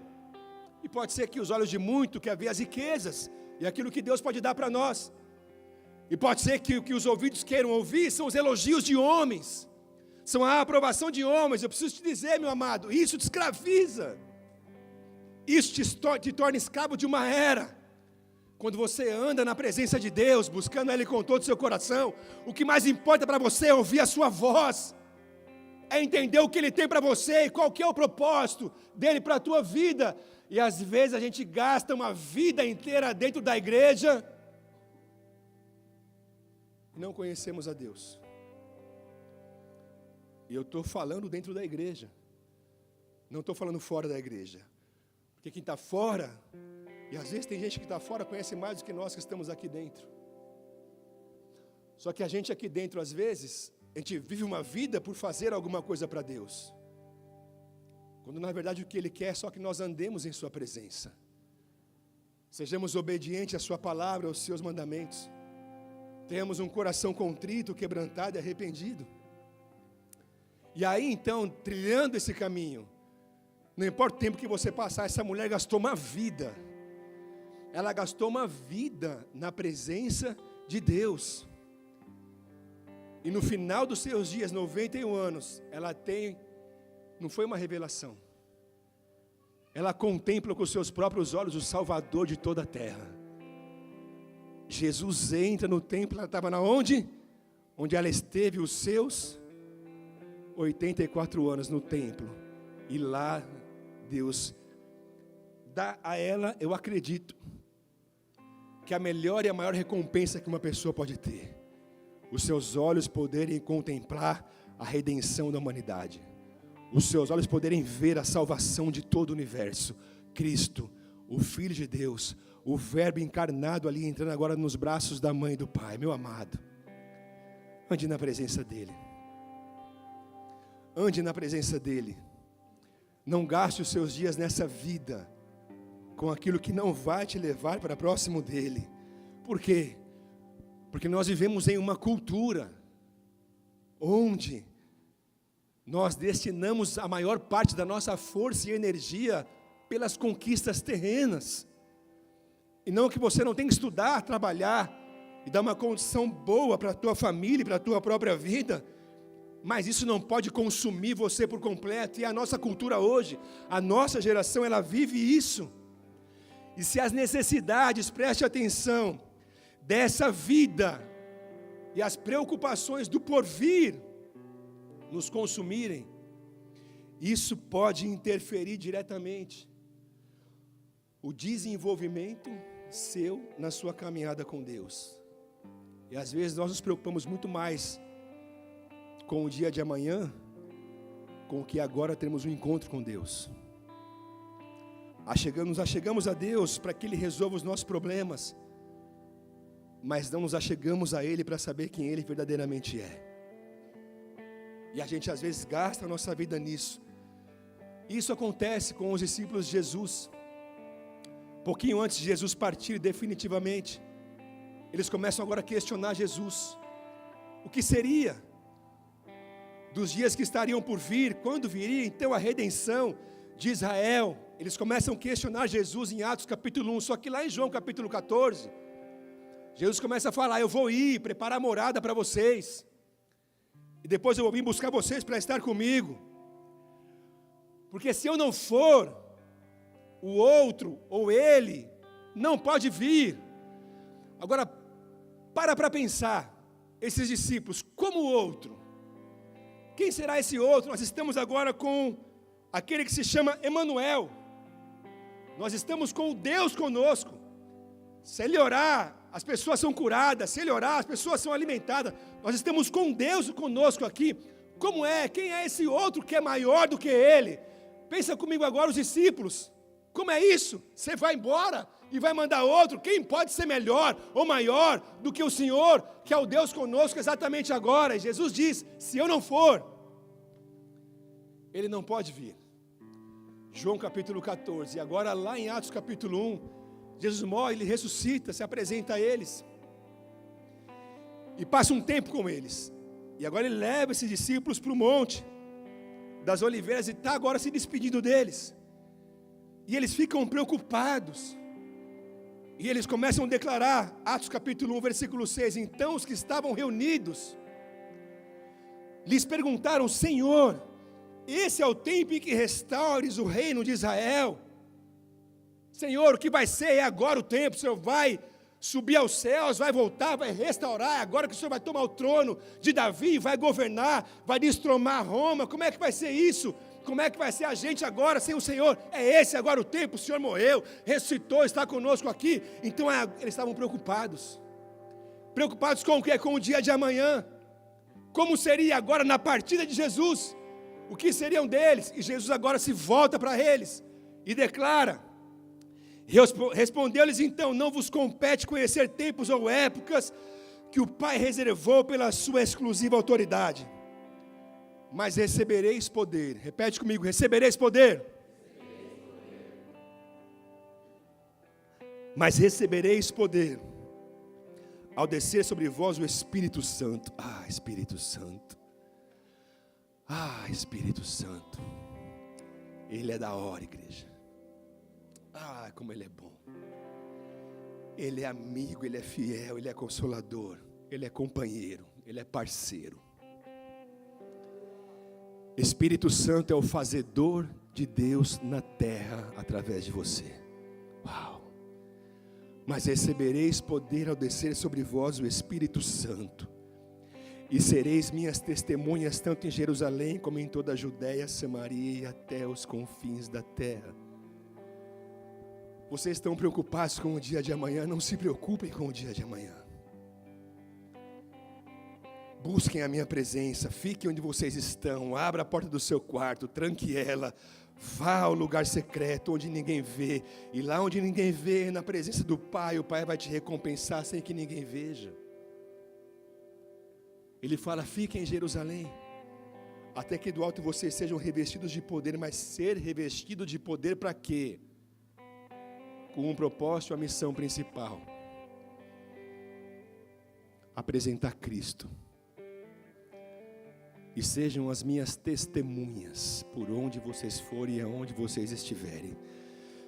S1: E pode ser que os olhos de muito quer ver as riquezas e aquilo que Deus pode dar para nós. E pode ser que o que os ouvidos queiram ouvir são os elogios de homens, são a aprovação de homens. Eu preciso te dizer, meu amado, isso te escraviza, isso te torna escravo de uma era. Quando você anda na presença de Deus, buscando Ele com todo o seu coração, o que mais importa para você é ouvir a sua voz, é entender o que Ele tem para você e qual que é o propósito dEle para a tua vida. E às vezes a gente gasta uma vida inteira dentro da igreja e não conhecemos a Deus. E eu estou falando dentro da igreja.
S2: Não estou falando fora da igreja. Porque quem está fora, e às vezes tem gente que está fora, conhece mais do que nós que estamos aqui dentro. Só que a gente aqui dentro, às vezes, a gente vive uma vida por fazer alguma coisa para Deus. Quando na verdade o que Ele quer é só que nós andemos em Sua presença. Sejamos obedientes à Sua palavra, aos Seus mandamentos. Tenhamos um coração contrito, quebrantado e arrependido. E aí então, trilhando esse caminho, não importa o tempo que você passar, essa mulher gastou uma vida. Ela gastou uma vida na presença de Deus. E no final dos seus dias, 91 anos, ela tem, não foi uma revelação. Ela contempla com os seus próprios olhos o Salvador de toda a terra. Jesus entra no templo, ela estava na onde? Onde ela esteve os seus 84 anos no templo. E lá Deus dá a ela, eu acredito, que a melhor e a maior recompensa que uma pessoa pode ter. Os seus olhos poderem contemplar a redenção da humanidade. Os seus olhos poderem ver a salvação de todo o universo. Cristo, o Filho de Deus, o Verbo encarnado ali, entrando agora nos braços da mãe e do Pai. Meu amado, ande na presença dEle. Ande na presença dEle. Não gaste os seus dias nessa vida com aquilo que não vai te levar para próximo dEle. Por quê? Porque nós vivemos em uma cultura onde nós destinamos a maior parte da nossa força e energia pelas conquistas terrenas. E não que você não tenha que estudar, trabalhar e dar uma condição boa para a tua família e para a tua própria vida, mas isso não pode consumir você por completo. E a nossa cultura hoje, a nossa geração, ela vive isso. E se as necessidades, preste atenção, dessa vida e as preocupações do porvir nos consumirem, isso pode interferir diretamente o desenvolvimento seu na sua caminhada com Deus. E às vezes nós nos preocupamos muito mais com o dia de amanhã, com o que agora temos um encontro com Deus. Achegamos a Deus para que Ele resolva os nossos problemas, mas não nos achegamos a Ele para saber quem Ele verdadeiramente é. E a gente às vezes gasta a nossa vida nisso. Isso acontece com os discípulos de Jesus. Pouquinho antes de Jesus partir definitivamente, eles começam agora a questionar Jesus. O que seria dos dias que estariam por vir? Quando viria então a redenção de Israel? Eles começam a questionar Jesus em Atos capítulo 1. Só que lá em João capítulo 14, Jesus começa a falar: eu vou ir preparar morada para vocês, e depois eu vou vir buscar vocês para estar comigo. Porque se eu não for, o outro ou ele não pode vir. Agora, para pensar, esses discípulos, como o outro? Quem será esse outro? Nós estamos agora com aquele que se chama Emanuel. Nós estamos com o Deus conosco. Se Ele orar, as pessoas são curadas. Se Ele orar, as pessoas são alimentadas. Nós estamos com Deus conosco aqui. Como é? Quem é esse outro que é maior do que Ele? Pensa comigo agora os discípulos. Como é isso? Você vai embora e vai mandar outro? Quem pode ser melhor ou maior do que o Senhor, que é o Deus conosco exatamente agora? E Jesus diz: se eu não for, Ele não pode vir. João capítulo 14. E agora lá em Atos capítulo 1, Jesus morre, Ele ressuscita, se apresenta a eles e passa um tempo com eles. E agora Ele leva esses discípulos para o monte das Oliveiras e está agora se despedindo deles. E eles ficam preocupados. E eles começam a declarar, Atos capítulo 1, versículo 6. Então os que estavam reunidos lhes perguntaram: Senhor, esse é o tempo em que restaures o reino de Israel? Senhor, o que vai ser? É agora o tempo. O Senhor vai subir aos céus, vai voltar, vai restaurar. É agora que o Senhor vai tomar o trono de Davi, vai governar, vai destromar Roma. Como é que vai ser isso? Como é que vai ser a gente agora sem o Senhor? É esse agora o tempo. O Senhor morreu, ressuscitou, está conosco aqui. Então eles estavam preocupados. Preocupados com o quê? Com o dia de amanhã. Como seria agora na partida de Jesus? O que seriam deles? E Jesus agora se volta para eles e declara: respondeu-lhes então: não vos compete conhecer tempos ou épocas que o Pai reservou pela sua exclusiva autoridade, mas recebereis poder. Repete comigo: recebereis poder. Mas recebereis poder ao descer sobre vós o Espírito Santo. Ah, Espírito Santo. Ah, Espírito Santo. Ele é da hora, igreja. Ah, como Ele é bom. Ele é amigo, Ele é fiel, Ele é consolador, Ele é companheiro, Ele é parceiro. Espírito Santo é o fazedor de Deus na terra através de você. Uau! Mas recebereis poder ao descer sobre vós o Espírito Santo, e sereis minhas testemunhas tanto em Jerusalém como em toda a Judéia, Samaria e até os confins da terra. Vocês estão preocupados com o dia de amanhã? Não se preocupem com o dia de amanhã. Busquem a minha presença, fiquem onde vocês estão, abra a porta do seu quarto, tranque ela, vá ao lugar secreto onde ninguém vê, e lá onde ninguém vê, na presença do Pai, o Pai vai te recompensar sem que ninguém veja. Ele fala: fiquem em Jerusalém, até que do alto vocês sejam revestidos de poder. Mas ser revestido de poder para quê? Com um propósito, a missão principal: apresentar Cristo. E sejam as minhas testemunhas por onde vocês forem e aonde vocês estiverem.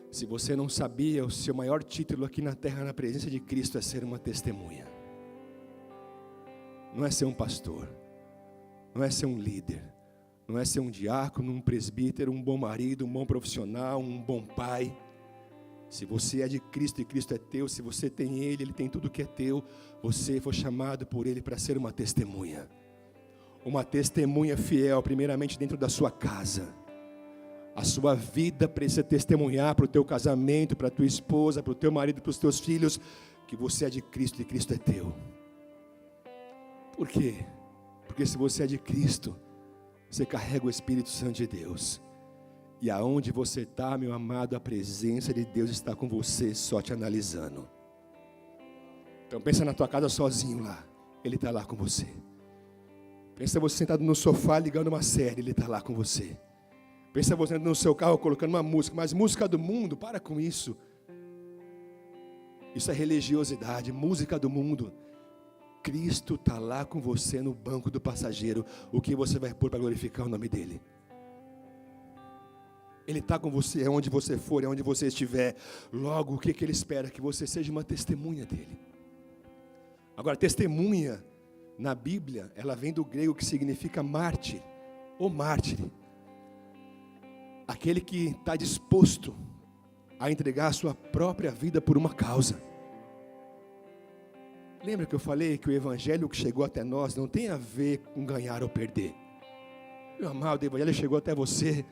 S2: Se você não sabia, o seu maior título aqui na terra, na presença de Cristo, é ser uma testemunha. Não é ser um pastor, não é ser um líder, não é ser um diácono, um presbítero, um bom marido, um bom profissional, um bom pai. Se você é de Cristo e Cristo é teu, se você tem Ele, Ele tem tudo que é teu, você foi chamado por Ele para ser uma testemunha. Uma testemunha fiel, primeiramente dentro da sua casa. A sua vida precisa testemunhar para o teu casamento, para a tua esposa, para o teu marido, para os teus filhos, que você é de Cristo e Cristo é teu. Por quê? Porque se você é de Cristo, você carrega o Espírito Santo de Deus. E aonde você está, meu amado, a presença de Deus está com você, só te analisando. Então pensa na tua casa sozinho lá, Ele está lá com você. Pensa você sentado no sofá ligando uma série, Ele está lá com você. Pensa você no seu carro colocando uma música, mas música do mundo, para com isso. Isso é religiosidade, música do mundo. Cristo está lá com você no banco do passageiro. O que você vai pôr para glorificar o nome dEle? Ele está com você aonde você for, aonde você estiver. Logo, o que Ele espera? Que você seja uma testemunha dEle. Agora, testemunha na Bíblia, ela vem do grego que significa mártir, ou mártire. Aquele que está disposto a entregar a sua própria vida por uma causa. Lembra que eu falei que o evangelho que chegou até nós não tem a ver com ganhar ou perder? Meu amado, o evangelho chegou até você,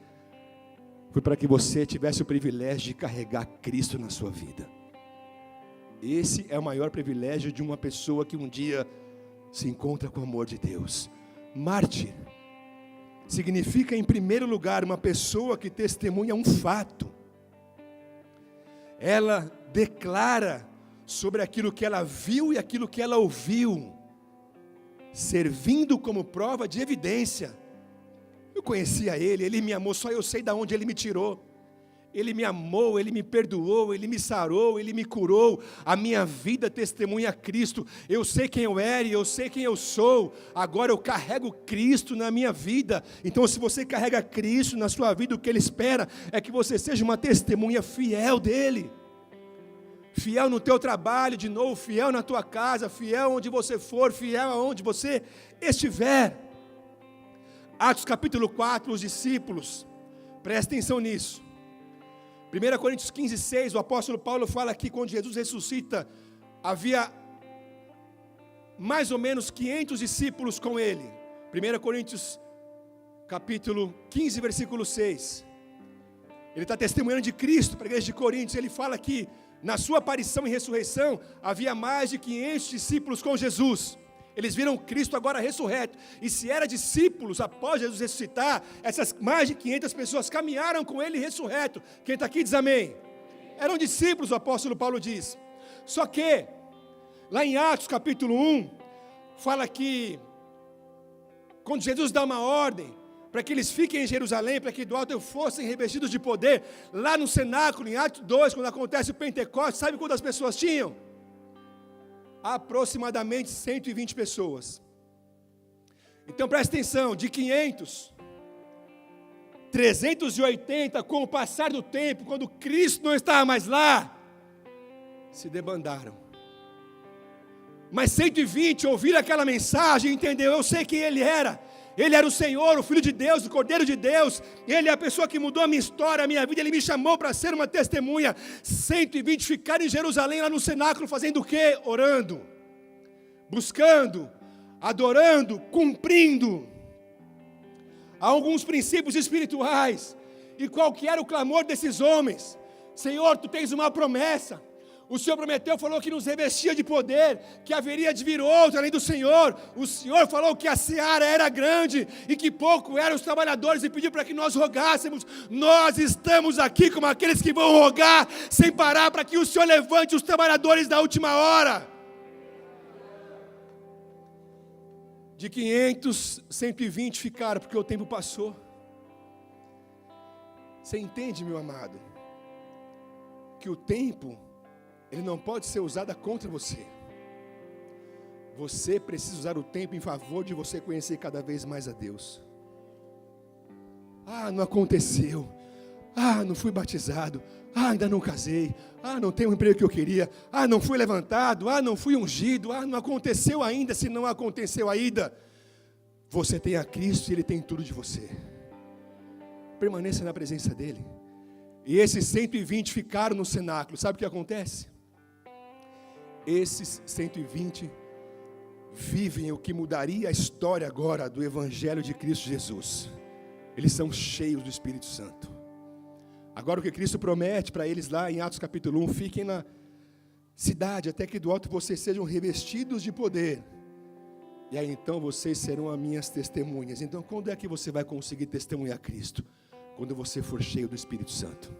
S2: foi para que você tivesse o privilégio de carregar Cristo na sua vida. Esse é o maior privilégio de uma pessoa que um dia se encontra com o amor de Deus. Mártir significa, em primeiro lugar, uma pessoa que testemunha um fato. Ela declara sobre aquilo que ela viu e aquilo que ela ouviu, servindo como prova de evidência. Eu conhecia Ele, Ele me amou, só eu sei de onde Ele me tirou. Ele me amou, Ele me perdoou, Ele me sarou, Ele me curou. A minha vida testemunha Cristo. Eu sei quem eu era e eu sei quem eu sou. Agora eu carrego Cristo na minha vida. Então, se você carrega Cristo na sua vida, o que Ele espera é que você seja uma testemunha fiel dEle. Fiel no teu trabalho, de novo, fiel na tua casa, fiel onde você for, fiel aonde você estiver. Atos capítulo 4, os discípulos, presta atenção nisso. 1 Coríntios 15, 6, o apóstolo Paulo fala que quando Jesus ressuscita, havia mais ou menos 500 discípulos com ele. 1 Coríntios capítulo 15, versículo 6. Ele está testemunhando de Cristo para a igreja de Coríntios. Ele fala que na sua aparição e ressurreição, havia mais de 500 discípulos com Jesus. Eles viram Cristo agora ressurreto. E se eram discípulos após Jesus ressuscitar, essas mais de 500 pessoas caminharam com ele ressurreto. Quem está aqui diz amém. Eram discípulos, o apóstolo Paulo diz. Só que, lá em Atos capítulo 1, fala que quando Jesus dá uma ordem para que eles fiquem em Jerusalém, para que do alto fossem revestidos de poder, lá no cenáculo, em Atos 2, quando acontece o Pentecostes, sabe quantas pessoas tinham? Aproximadamente 120 pessoas. Então presta atenção, de 500, 380 com o passar do tempo, quando Cristo não estava mais lá, se debandaram. Mas 120 ouviram aquela mensagem e entendeu, eu sei quem ele era o Senhor, o Filho de Deus, o Cordeiro de Deus, ele é a pessoa que mudou a minha história, a minha vida, ele me chamou para ser uma testemunha. 120 ficaram em Jerusalém, lá no cenáculo, fazendo o quê? Orando, buscando, adorando, cumprindo alguns princípios espirituais. E qual que era o clamor desses homens? Senhor, tu tens uma promessa. O Senhor prometeu, falou que nos revestia de poder, que haveria de vir outro além do Senhor. O Senhor falou que a seara era grande e que pouco eram os trabalhadores e pediu para que nós rogássemos. Nós estamos aqui como aqueles que vão rogar sem parar para que o Senhor levante os trabalhadores da última hora. De 500, 120 ficaram porque o tempo passou. Você entende, meu amado, que o tempo ele não pode ser usado contra você. Você precisa usar o tempo em favor de você conhecer cada vez mais a Deus. Não aconteceu. Não fui batizado. Ainda não casei. Não tenho o emprego que eu queria. Não fui levantado. Não fui ungido. Não aconteceu ainda. Se não aconteceu ainda, você tem a Cristo e Ele tem tudo de você. Permaneça na presença dEle. E esses 120 ficaram no cenáculo. Sabe o que acontece? Esses 120 vivem o que mudaria a história agora do Evangelho de Cristo Jesus. Eles são cheios do Espírito Santo. Agora o que Cristo promete para eles lá em Atos capítulo 1, fiquem na cidade até que do alto vocês sejam revestidos de poder. E aí então vocês serão as minhas testemunhas. Então quando é que você vai conseguir testemunhar Cristo? Quando você for cheio do Espírito Santo.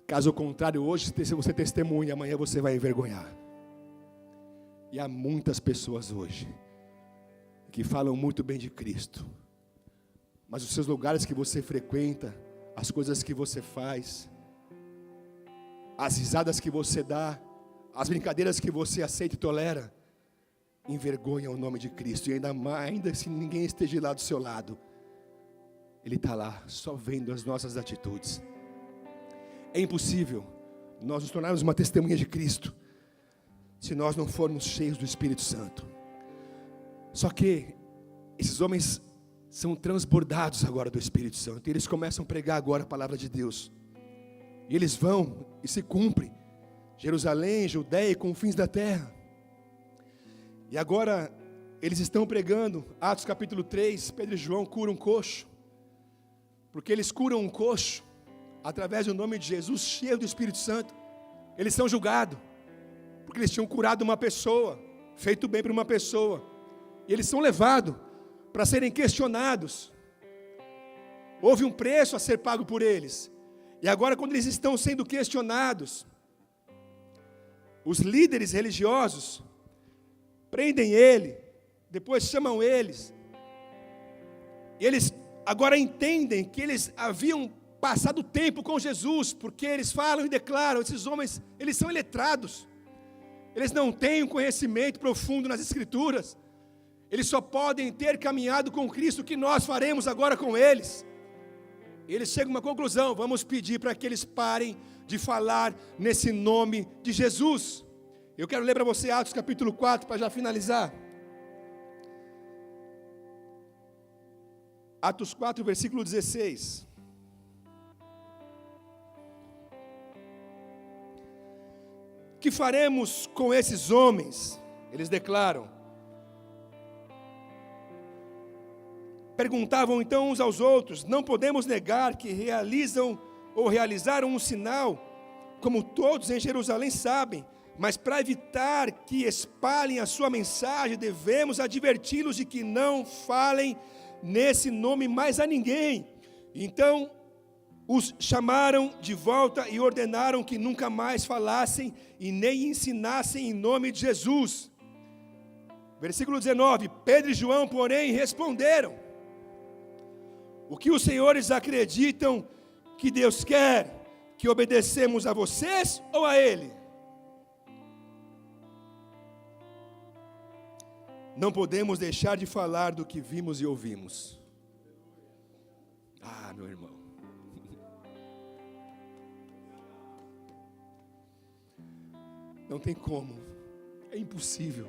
S2: Caso contrário, hoje se você testemunha, amanhã você vai envergonhar. E há muitas pessoas hoje que falam muito bem de Cristo, mas os seus lugares que você frequenta, as coisas que você faz, as risadas que você dá, as brincadeiras que você aceita e tolera, envergonham o nome de Cristo. E ainda se ninguém esteja lá do seu lado, Ele está lá, só vendo as nossas atitudes. É impossível nós nos tornarmos uma testemunha de Cristo se nós não formos cheios do Espírito Santo. Só que esses homens são transbordados agora do Espírito Santo. E eles começam a pregar agora a palavra de Deus. E eles vão e se cumpre. Jerusalém, Judeia e confins da terra. E agora eles estão pregando. Atos capítulo 3, Pedro e João curam um coxo. Porque eles curam um coxo através do nome de Jesus, cheio do Espírito Santo. Eles são julgados, porque eles tinham curado uma pessoa, feito bem para uma pessoa. E eles são levados para serem questionados. Houve um preço a ser pago por eles. E agora quando eles estão sendo questionados, os líderes religiosos prendem ele, depois chamam eles. E eles agora entendem que eles haviam passado tempo com Jesus, porque eles falam e declaram, esses homens, eles são iletrados, eles não têm um conhecimento profundo nas Escrituras, eles só podem ter caminhado com Cristo, o que nós faremos agora com eles? Eles chegam a uma conclusão, vamos pedir para que eles parem de falar nesse nome de Jesus. Eu quero ler para você Atos capítulo 4, para já finalizar. Atos 4, versículo 16. Que faremos com esses homens? Eles declaram. Perguntavam então uns aos outros: não podemos negar que realizaram um sinal, como todos em Jerusalém sabem, Mas para evitar que espalhem a sua mensagem, devemos adverti-los de que não falem nesse nome mais a ninguém. Então os chamaram de volta e ordenaram que nunca mais falassem e nem ensinassem em nome de Jesus. Versículo 19, Pedro e João, porém, responderam: o que os senhores acreditam que Deus quer? Que obedecemos a vocês ou a Ele? Não podemos deixar de falar do que vimos e ouvimos. Ah, meu irmão. Não tem como. É impossível.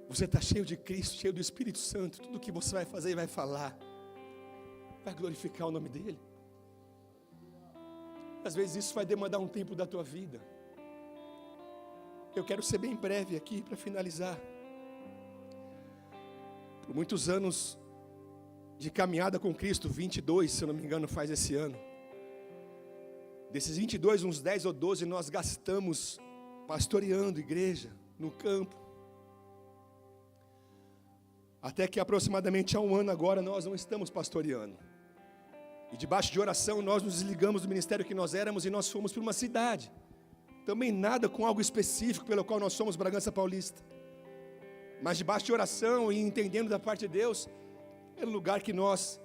S2: Você está cheio de Cristo, cheio do Espírito Santo. Tudo que você vai fazer e vai falar vai glorificar o nome dEle. Às vezes isso vai demandar um tempo da tua vida. Eu quero ser bem breve aqui para finalizar. Por muitos anos de caminhada com Cristo, 22, se eu não me engano, faz esse ano. Desses 22, uns 10 ou 12 nós gastamos pastoreando igreja, no campo. Até que aproximadamente há um ano agora nós não estamos pastoreando. E debaixo de oração nós nos desligamos do ministério que nós éramos e nós fomos para uma cidade. Também nada com algo específico pelo qual nós somos Bragança Paulista. Mas debaixo de oração e entendendo da parte de Deus, era o lugar que nós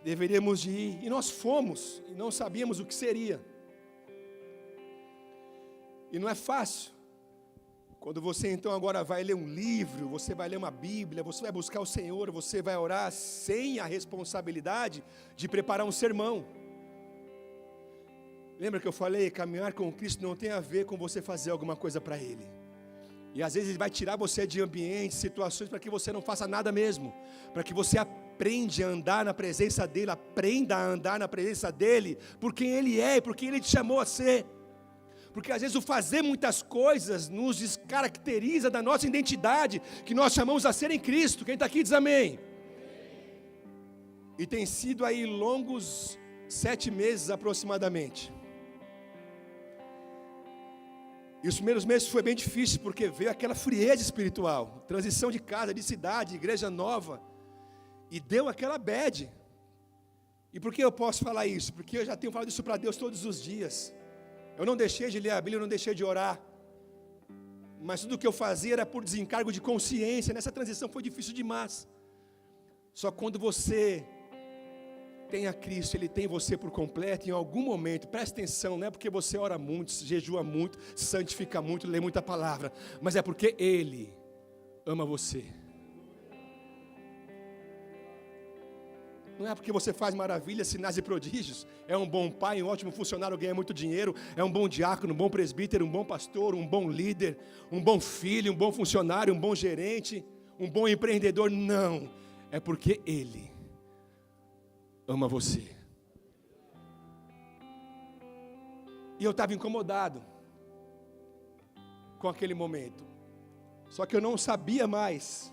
S2: deveríamos de ir. E nós fomos, e não sabíamos o que seria. E não é fácil. Quando você então agora vai ler um livro, você vai ler uma Bíblia, você vai buscar o Senhor, você vai orar sem a responsabilidade de preparar um sermão. Lembra que eu falei, caminhar com Cristo não tem a ver com você fazer alguma coisa para Ele. E às vezes Ele vai tirar você de ambientes, situações, para que você não faça nada mesmo. Para que você aprenda a andar na presença dEle, aprenda a andar na presença dEle, por quem Ele é e por quem Ele te chamou a ser. Porque às vezes o fazer muitas coisas nos descaracteriza da nossa identidade, que nós chamamos a ser em Cristo. Quem está aqui diz amém. E tem sido aí longos 7 meses aproximadamente. E os primeiros meses foi bem difícil, porque veio aquela frieza espiritual, transição de casa, de cidade, igreja nova, e deu aquela bad. E por que eu posso falar isso? Porque eu já tenho falado isso para Deus todos os dias. Eu não deixei de ler a Bíblia, eu não deixei de orar, mas tudo que eu fazia era por desencargo de consciência. Nessa transição foi difícil demais. Só quando você tem a Cristo, Ele tem você por completo, em algum momento, presta atenção, não é porque você ora muito, jejua muito, santifica muito, lê muita palavra, mas é porque Ele ama você. Não é porque você faz maravilhas, sinais e prodígios, é um bom pai, um ótimo funcionário, ganha muito dinheiro, é um bom diácono, um bom presbítero, um bom pastor, um bom líder, um bom filho, um bom funcionário, um bom gerente, um bom empreendedor. Não, é porque Ele ama você. E eu estava incomodado com aquele momento, só que eu não sabia mais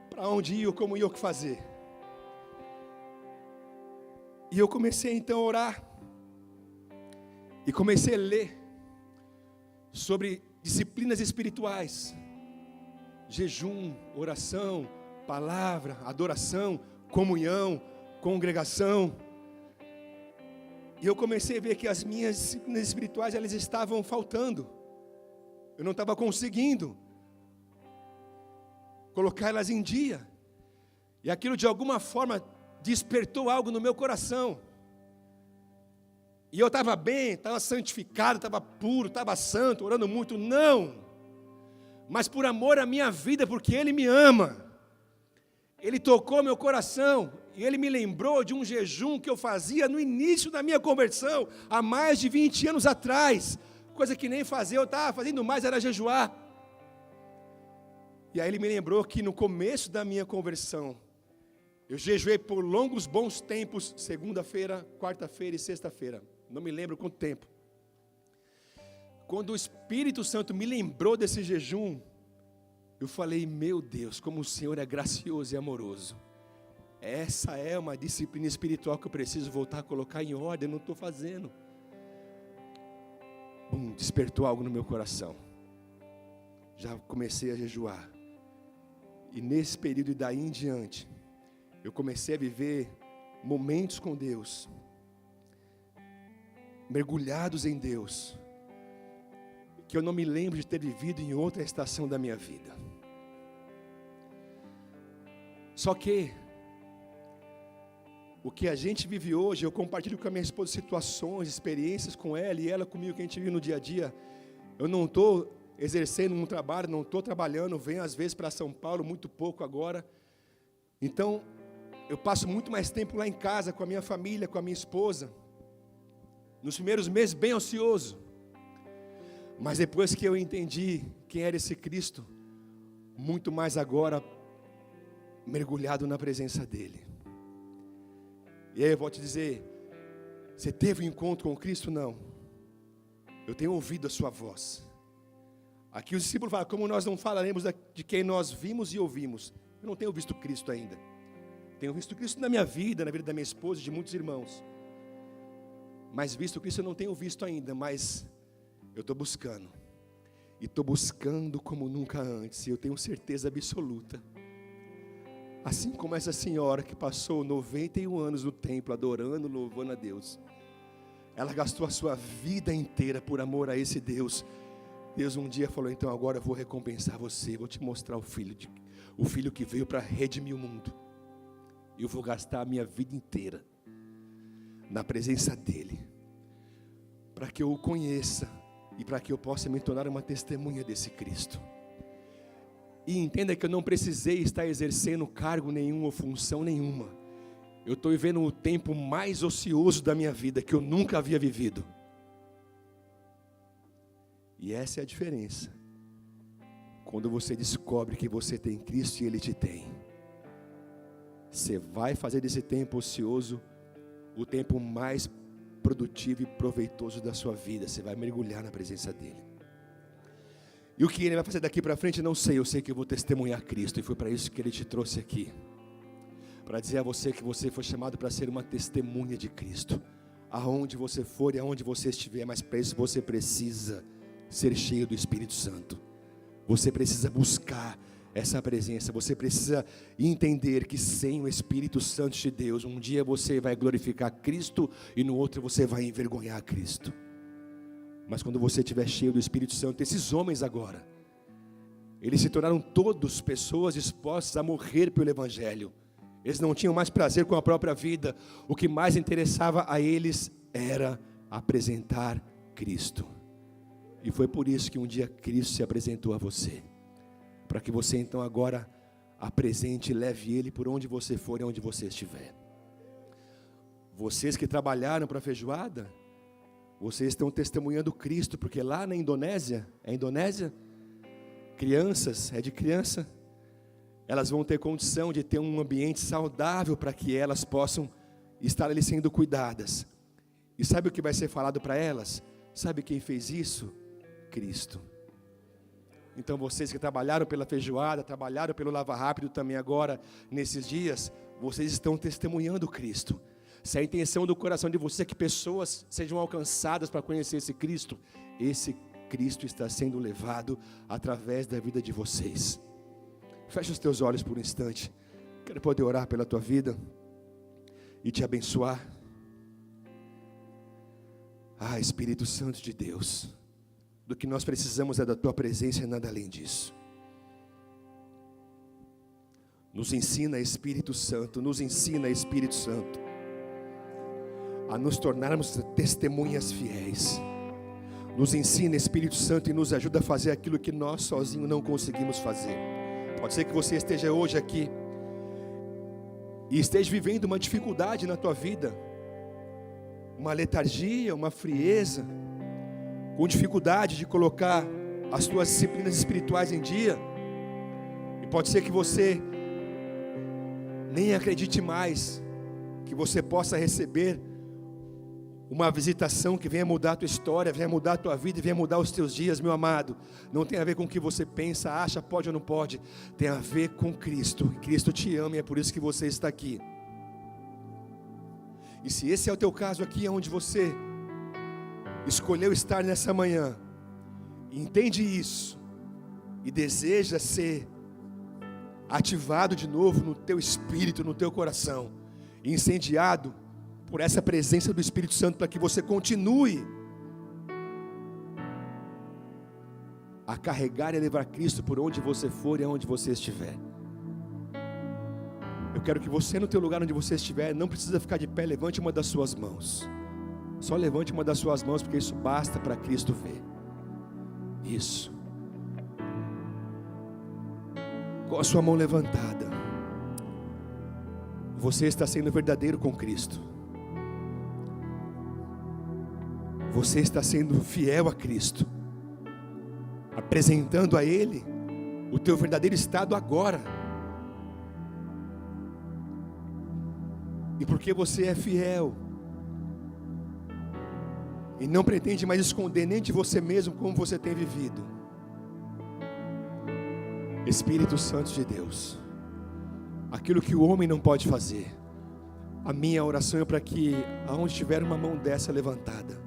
S2: para onde ir ou como ia, o que fazer. E eu comecei então a orar, e comecei a ler sobre disciplinas espirituais, jejum, oração, palavra, adoração, comunhão, congregação. E eu comecei a ver que as minhas disciplinas espirituais, elas estavam faltando. Eu não estava conseguindo colocá-las em dia. E aquilo de alguma forma despertou algo no meu coração. E eu estava bem, estava santificado, estava puro, estava santo, orando muito. Não, mas por amor à minha vida, porque Ele me ama. Ele tocou meu coração, e Ele me lembrou de um jejum que eu fazia no início da minha conversão, há mais de 20 anos atrás, coisa que nem fazer, eu estava fazendo mais, era jejuar. E aí Ele me lembrou que no começo da minha conversão, eu jejuei por longos bons tempos, segunda-feira, quarta-feira e sexta-feira, não me lembro quanto tempo. Quando o Espírito Santo me lembrou desse jejum, eu falei, meu Deus, como o Senhor é gracioso e amoroso. Essa é uma disciplina espiritual que eu preciso voltar a colocar em ordem, eu não estou fazendo. despertou algo no meu coração. Já comecei a jejuar. E nesse período e daí em diante, eu comecei a viver momentos com Deus, mergulhados em Deus, que eu não me lembro de ter vivido em outra estação da minha vida. Só que o que a gente vive hoje, eu compartilho com a minha esposa situações, experiências com ela e ela comigo que a gente vive no dia a dia. Eu não estou exercendo um trabalho, não estou trabalhando, venho às vezes para São Paulo, muito pouco agora. Então, eu passo muito mais tempo lá em casa com a minha família, com a minha esposa. Nos primeiros meses bem ocioso. Mas depois que eu entendi quem era esse Cristo, muito mais agora mergulhado na presença dEle. E aí eu vou te dizer, você teve um encontro com Cristo? Não. Eu tenho ouvido a sua voz. Aqui os discípulos falam, como nós não falaremos de quem nós vimos e ouvimos. Eu não tenho visto Cristo ainda. Tenho visto Cristo na minha vida, na vida da minha esposa e de muitos irmãos. Mas visto Cristo eu não tenho visto ainda, mas eu estou buscando. E estou buscando como nunca antes. E eu tenho certeza absoluta. Assim como essa senhora que passou 91 anos no templo, adorando, louvando a Deus. Ela gastou a sua vida inteira por amor a esse Deus. Deus um dia falou, então agora eu vou recompensar você. Vou te mostrar o filho que veio para redimir o mundo. Eu vou gastar a minha vida inteira na presença dEle. Para que eu o conheça. E para que eu possa me tornar uma testemunha desse Cristo. E entenda que eu não precisei estar exercendo cargo nenhum ou função nenhuma. Eu estou vivendo o tempo mais ocioso da minha vida, que eu nunca havia vivido. E essa é a diferença. Quando você descobre que você tem Cristo e Ele te tem. Você vai fazer desse tempo ocioso o tempo mais produtivo e proveitoso da sua vida. Você vai mergulhar na presença dEle. E o que Ele vai fazer daqui para frente, não sei. Eu sei que eu vou testemunhar Cristo. E foi para isso que Ele te trouxe aqui. Para dizer a você que você foi chamado para ser uma testemunha de Cristo. Aonde você for e aonde você estiver. Mas para isso você precisa ser cheio do Espírito Santo. Você precisa buscar essa presença. Você precisa entender que sem o Espírito Santo de Deus, um dia você vai glorificar Cristo e no outro você vai envergonhar Cristo. Mas quando você estiver cheio do Espírito Santo, esses homens agora, eles se tornaram todos pessoas dispostas a morrer pelo Evangelho. Eles não tinham mais prazer com a própria vida. O que mais interessava a eles era apresentar Cristo. E foi por isso que um dia Cristo se apresentou a você. Para que você então agora apresente e leve Ele por onde você for e onde você estiver. Vocês que trabalharam para a feijoada, vocês estão testemunhando Cristo, porque lá na Indonésia, crianças, é de criança, elas vão ter condição de ter um ambiente saudável para que elas possam estar ali sendo cuidadas. E sabe o que vai ser falado para elas? Sabe quem fez isso? Cristo. Então vocês que trabalharam pela feijoada, trabalharam pelo Lava Rápido também agora, nesses dias, vocês estão testemunhando Cristo. Se a intenção do coração de você é que pessoas sejam alcançadas para conhecer esse Cristo está sendo levado através da vida de vocês. Fecha os teus olhos por um instante. Quero poder orar pela tua vida e te abençoar. Espírito Santo de Deus, do que nós precisamos é da tua presença e nada além disso. Nos ensina, Espírito Santo, a nos tornarmos testemunhas fiéis. Nos ensina, Espírito Santo, e nos ajuda a fazer aquilo que nós sozinhos não conseguimos fazer. Pode ser que você esteja hoje aqui e esteja vivendo uma dificuldade na tua vida, uma letargia, uma frieza, com dificuldade de colocar as tuas disciplinas espirituais em dia. E pode ser que você nem acredite mais que você possa receber uma visitação que venha mudar a tua história, venha mudar a tua vida e venha mudar os teus dias, meu amado. Não tem a ver com o que você pensa, acha, pode ou não pode. Tem a ver com Cristo. Cristo te ama e é por isso que você está aqui. E se esse é o teu caso aqui, onde você escolheu estar nessa manhã, entende isso e deseja ser ativado de novo no teu espírito, no teu coração, incendiado por essa presença do Espírito Santo, para que você continue a carregar e levar Cristo por onde você for e aonde você estiver. Eu quero que você, no teu lugar onde você estiver, não precisa ficar de pé, levante uma das suas mãos. Só levante uma das suas mãos, porque isso basta para Cristo ver. Isso. Com a sua mão levantada, você está sendo verdadeiro com Cristo. Você está sendo fiel a Cristo, apresentando a Ele o teu verdadeiro estado agora. E porque você é fiel e não pretende mais esconder nem de você mesmo como você tem vivido, Espírito Santo de Deus, aquilo que o homem não pode fazer, a minha oração é para que aonde tiver uma mão dessa levantada,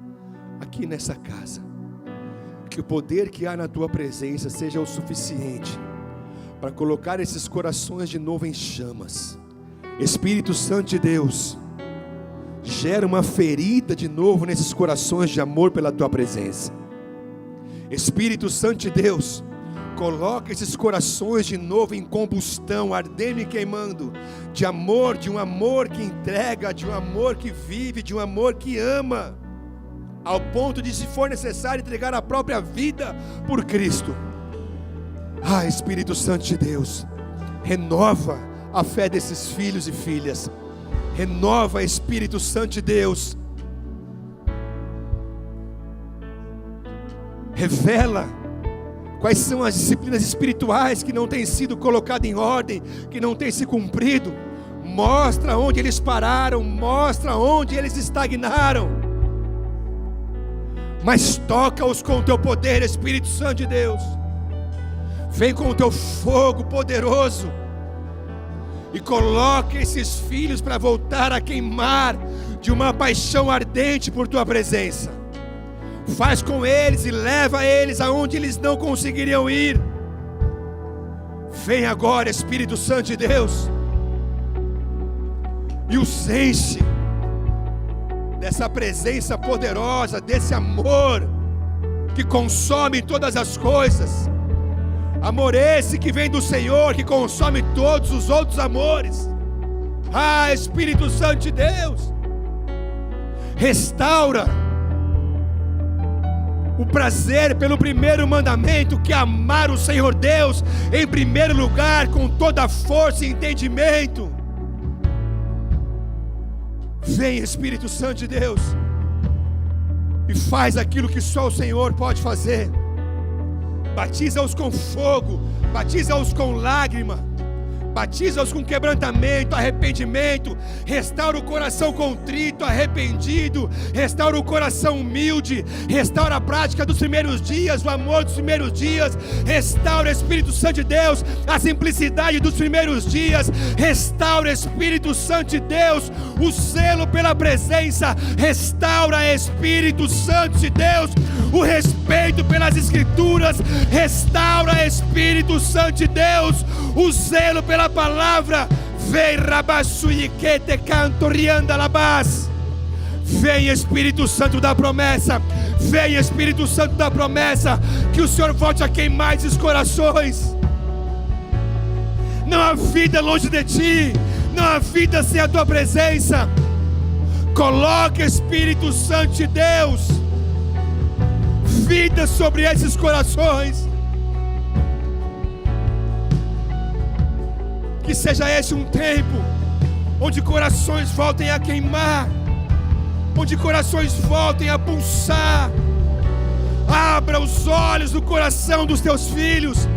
S2: aqui nessa casa, que o poder que há na tua presença seja o suficiente para colocar esses corações de novo em chamas. Espírito Santo de Deus, gera uma ferida de novo nesses corações de amor pela tua presença. Espírito Santo de Deus, coloca esses corações de novo em combustão, ardendo e queimando, de amor, de um amor que entrega, de um amor que vive, de um amor que ama, ao ponto de, se for necessário, entregar a própria vida por Cristo. Espírito Santo de Deus, renova a fé desses filhos e filhas, renova, Espírito Santo de Deus, revela quais são as disciplinas espirituais que não têm sido colocadas em ordem, que não têm se cumprido. Mostra onde eles pararam, mostra onde eles estagnaram, mas toca-os com o teu poder, Espírito Santo de Deus. Vem com o teu fogo poderoso e coloca esses filhos para voltar a queimar de uma paixão ardente por tua presença. Faz com eles e leva eles aonde eles não conseguiriam ir. Vem agora, Espírito Santo de Deus, e os enche dessa presença poderosa, desse amor que consome todas as coisas. Amor esse que vem do Senhor, que consome todos os outros amores. Espírito Santo de Deus, restaura o prazer pelo primeiro mandamento, que é amar o Senhor Deus em primeiro lugar, com toda a força e entendimento. Vem, Espírito Santo de Deus, e faz aquilo que só o Senhor pode fazer. Batiza-os com fogo, batiza-os com lágrima, batiza-os com quebrantamento, arrependimento. Restaura o coração contrito, arrependido. Restaura o coração humilde. Restaura a prática dos primeiros dias, o amor dos primeiros dias. Restaura, Espírito Santo de Deus, a simplicidade dos primeiros dias. Restaura, Espírito Santo de Deus, o zelo pela presença. Restaura, Espírito Santo de Deus, o respeito pelas Escrituras. Restaura, Espírito Santo de Deus, o zelo pela palavra. Vem, Rabassuiquete canto rianda labás. Vem, Espírito Santo da promessa. Vem, Espírito Santo da promessa. Que o Senhor volte a queimar esses corações. Não há vida longe de ti, não há vida sem a tua presença. Coloque, Espírito Santo de Deus, vida sobre esses corações. Que seja esse um tempo onde corações voltem a queimar, onde corações voltem a pulsar. Abra os olhos do coração dos teus filhos,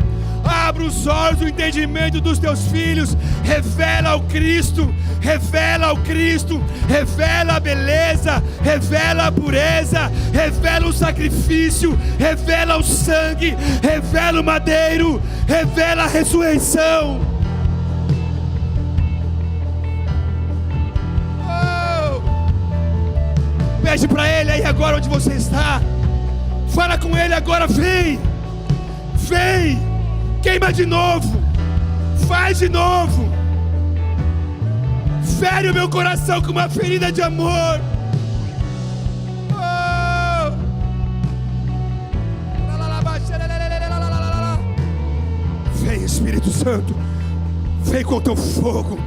S2: abra os olhos do entendimento dos teus filhos. Revela o Cristo, revela o Cristo, revela a beleza, revela a pureza, revela o sacrifício, revela o sangue, revela o madeiro, revela a ressurreição. Pede para Ele aí agora onde você está. Fala com Ele agora, vem. Vem, queima de novo. Faz de novo. Fere o meu coração com uma ferida de amor. Vem, Espírito Santo. Vem com teu fogo.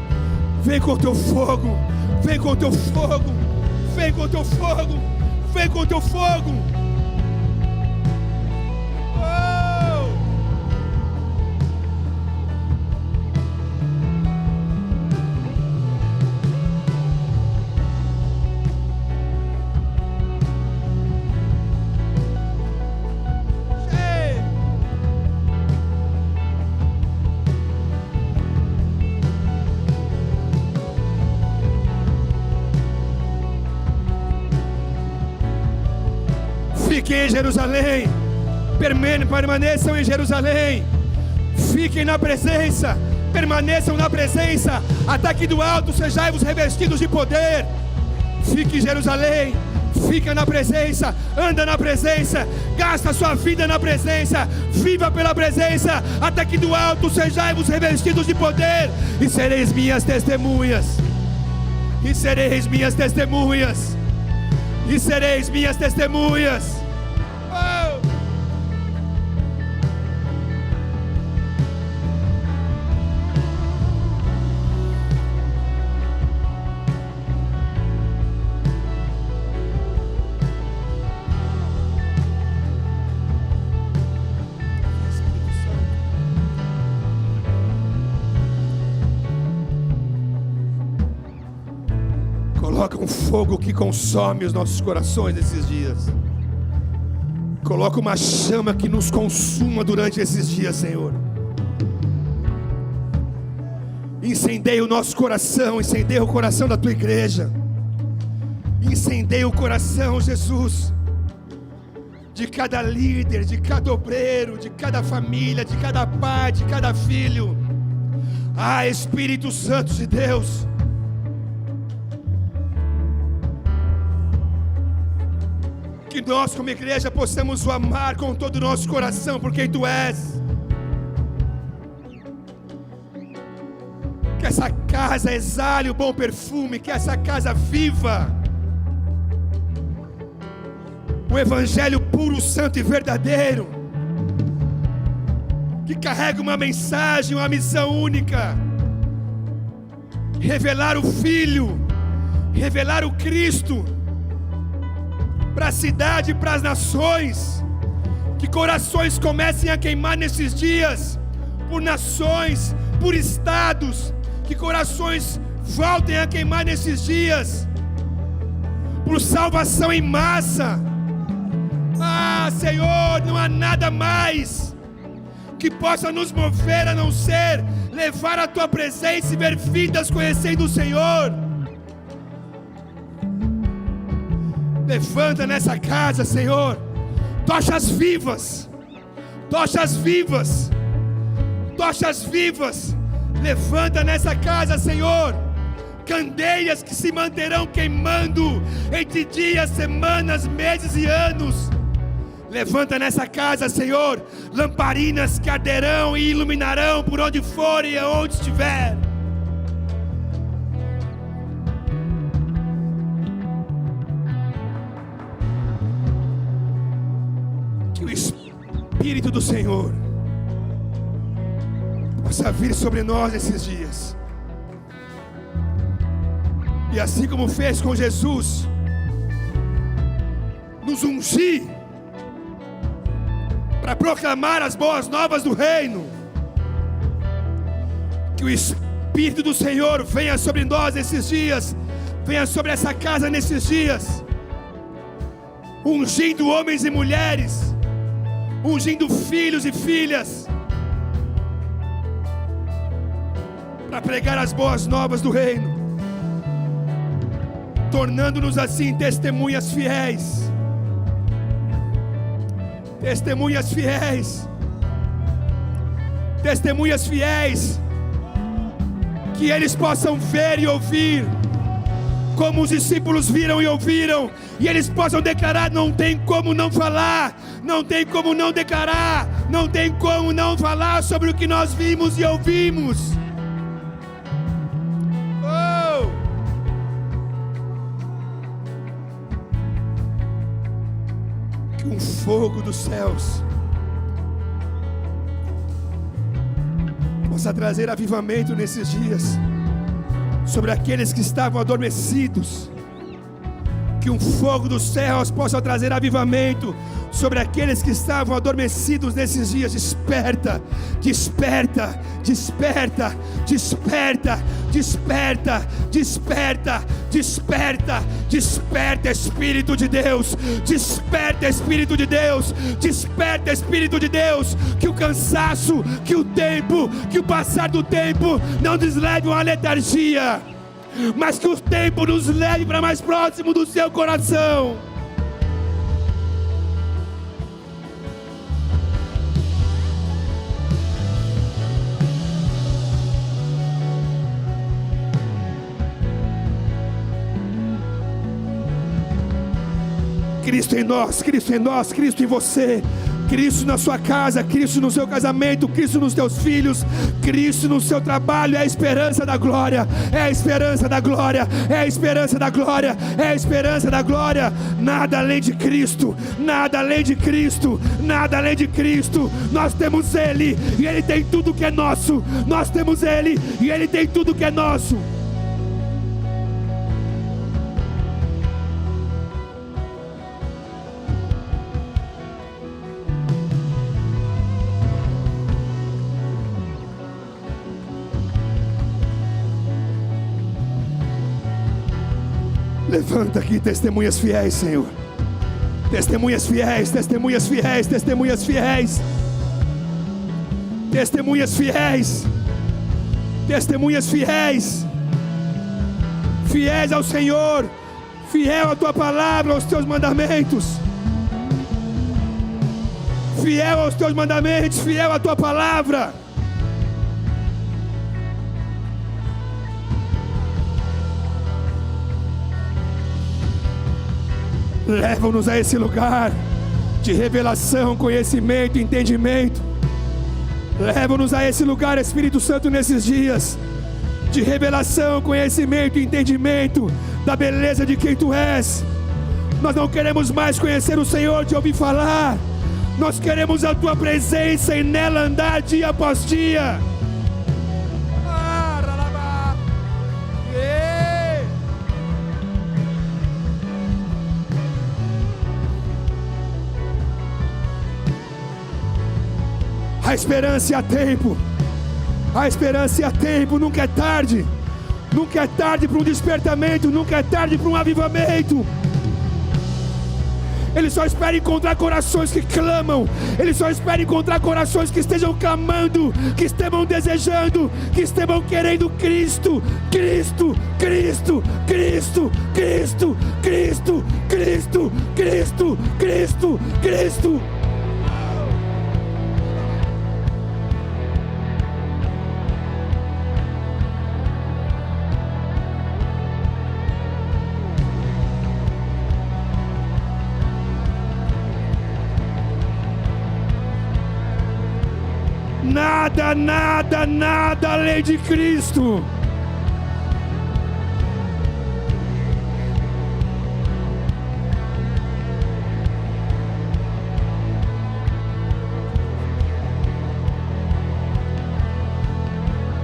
S2: Vem com teu fogo. Vem com teu fogo. Vem com teu fogo. Vem com teu fogo. Fiquem em Jerusalém, permaneçam em Jerusalém, fiquem na presença, permaneçam na presença, até que do alto sejais revestidos de poder. Fique em Jerusalém, fica na presença, anda na presença, gasta a sua vida na presença, viva pela presença, até que do alto sejais revestidos de poder, e sereis minhas testemunhas, e sereis minhas testemunhas, e sereis minhas testemunhas. Coloca um fogo que consome os nossos corações nesses dias. Coloca uma chama que nos consuma durante esses dias, Senhor. Incendeia o nosso coração, incendeia o coração da tua igreja. Incendeia o coração, Jesus, de cada líder, de cada obreiro, de cada família, de cada pai, de cada filho. Ah, Espírito Santo de Deus, que nós como igreja possamos o amar com todo o nosso coração por quem Tu és. Que essa casa exale o bom perfume, que essa casa viva o Evangelho puro, santo e verdadeiro, que carrega uma mensagem, uma missão única: revelar o Filho, revelar o Cristo para a cidade e para as nações. Que corações comecem a queimar nesses dias, por nações, por estados. Que corações voltem a queimar nesses dias, por salvação em massa. Ah, Senhor, não há nada mais que possa nos mover a não ser levar a Tua presença e ver vidas conhecendo o Senhor. Levanta nessa casa, Senhor, tochas vivas, tochas vivas, tochas vivas. Levanta nessa casa, Senhor, candeias que se manterão queimando entre dias, semanas, meses e anos. Levanta nessa casa, Senhor, lamparinas que arderão e iluminarão por onde for e aonde estiver. Que o Espírito do Senhor possa vir sobre nós nesses dias, e assim como fez com Jesus, nos ungir para proclamar as boas novas do reino. Que o Espírito do Senhor venha sobre nós nesses dias, venha sobre essa casa nesses dias, ungindo homens e mulheres, ungindo filhos e filhas, para pregar as boas novas do reino, tornando-nos assim testemunhas fiéis. Testemunhas fiéis, testemunhas fiéis, que eles possam ver e ouvir como os discípulos viram e ouviram, e eles possam declarar: não tem como não falar, não tem como não declarar, não tem como não falar sobre o que nós vimos e ouvimos. Oh! Que um fogo dos céus possa trazer avivamento nesses dias sobre aqueles que estavam adormecidos. Que um fogo dos céus possa trazer avivamento sobre aqueles que estavam adormecidos nesses dias. Desperta, desperta, desperta, desperta, desperta, desperta, desperta, desperta, Espírito de Deus, desperta, Espírito de Deus, desperta, Espírito de Deus. Que o cansaço, que o tempo, que o passar do tempo não nos leve a uma letargia, mas que o tempo nos leve para mais próximo do seu coração. Cristo em nós, Cristo em nós, Cristo em você, Cristo na sua casa, Cristo no seu casamento, Cristo nos teus filhos, Cristo no seu trabalho. É a esperança da glória, é a esperança da glória, é a esperança da glória, é a esperança da glória. Nada além de Cristo, nada além de Cristo, nada além de Cristo. Nós temos Ele e Ele tem tudo que é nosso. Nós temos Ele e Ele tem tudo que é nosso. Levanta aqui testemunhas fiéis, Senhor. Testemunhas fiéis, testemunhas fiéis, testemunhas fiéis. Testemunhas fiéis. Testemunhas fiéis. Fiéis ao Senhor. Fiel à tua palavra, aos teus mandamentos. Fiel aos teus mandamentos, fiel à tua palavra. Leva-nos a esse lugar de revelação, conhecimento, entendimento. Leva-nos a esse lugar, Espírito Santo, nesses dias de revelação, conhecimento e entendimento da beleza de quem Tu és. Nós não queremos mais conhecer o Senhor de ouvir falar. Nós queremos a Tua presença e nela andar dia após dia. A esperança e a tempo. A esperança e a tempo. Nunca é tarde. Nunca é tarde para um despertamento. Nunca é tarde para um avivamento. Ele só espera encontrar corações que clamam. Ele só espera encontrar corações que estejam clamando, que estejam desejando, que estejam querendo Cristo. Cristo, Cristo, Cristo, Cristo, Cristo, Cristo, Cristo, Cristo, Cristo. Nada, nada, nada além de Cristo.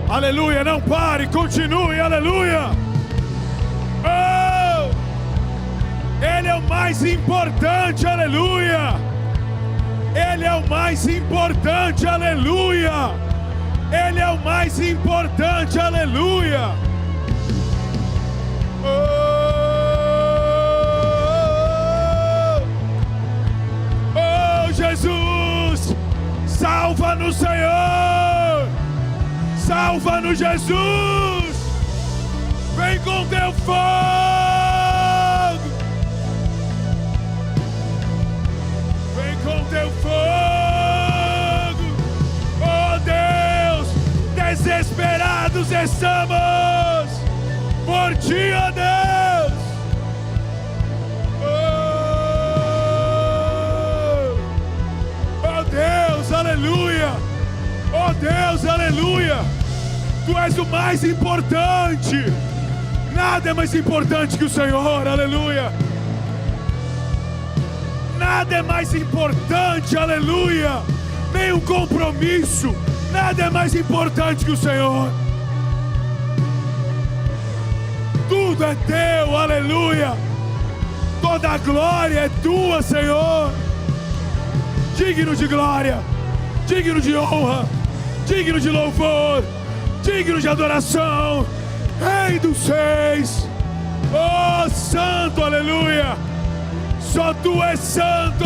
S1: Aleluia, não pare, continue, aleluia. Oh! Ele é o mais importante, aleluia. Ele é o mais importante, aleluia. Ele é o mais importante, aleluia. Oh, Jesus, salva-nos, Senhor. Salva-nos, Jesus. Vem com teu fogo. Vem com teu fogo. Oh Deus, desesperados estamos por ti, oh Deus. Deus, aleluia. Tu és o mais importante. Nada é mais importante que o Senhor, aleluia. Nada é mais importante, aleluia. Nenhum compromisso. Nada é mais importante que o Senhor. Tudo é teu, aleluia. Toda a glória é tua, Senhor. Digno de glória, digno de honra, digno de louvor, digno de adoração. Rei dos reis, oh santo, aleluia. Só tu és santo,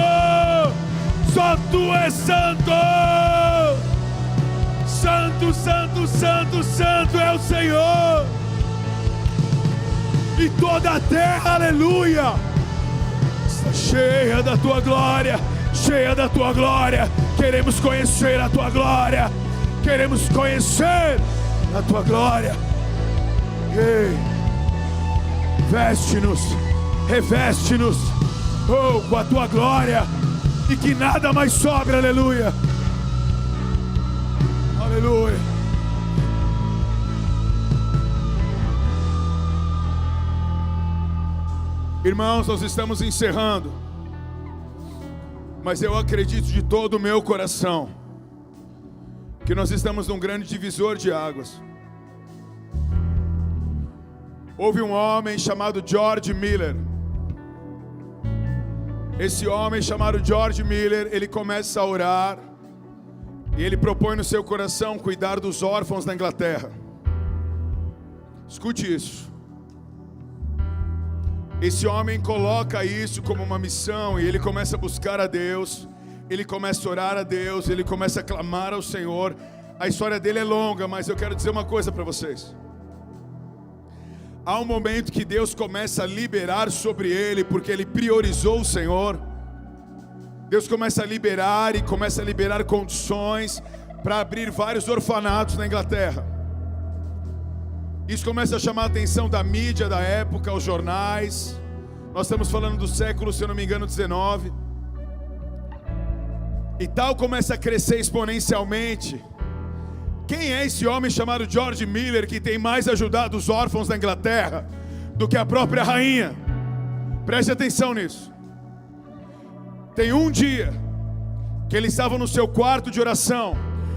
S1: só tu és santo. Santo, santo, santo, santo é o Senhor. E toda a terra, aleluia, está cheia da tua glória, cheia da tua glória. Queremos conhecer a tua glória, queremos conhecer a tua glória. Ei, veste-nos, reveste-nos, oh, com a tua glória, e que nada mais sobre, aleluia. Aleluia. Irmãos, nós estamos encerrando, mas eu acredito de todo o meu coração que nós estamos num grande divisor de águas. Houve um homem chamado George Miller. Esse homem chamado George Miller, ele começa a orar e ele propõe no seu coração cuidar dos órfãos da Inglaterra. Escute isso. Esse homem coloca isso como uma missão e ele começa a buscar a Deus, ele começa a orar a Deus, ele começa a clamar ao Senhor. A história dele é longa, mas eu quero dizer uma coisa para vocês. Há um momento que Deus começa a liberar sobre ele, porque ele priorizou o Senhor. Deus começa a liberar e começa a liberar condições para abrir vários orfanatos na Inglaterra. Isso começa a chamar a atenção da mídia da época, os jornais. Nós estamos falando do século, se eu não me engano, 19. E tal começa a crescer exponencialmente. Quem é esse homem chamado George Miller que tem mais ajudado os órfãos da Inglaterra do que a própria rainha? Preste atenção nisso. Tem um dia que ele estava no seu quarto de oração,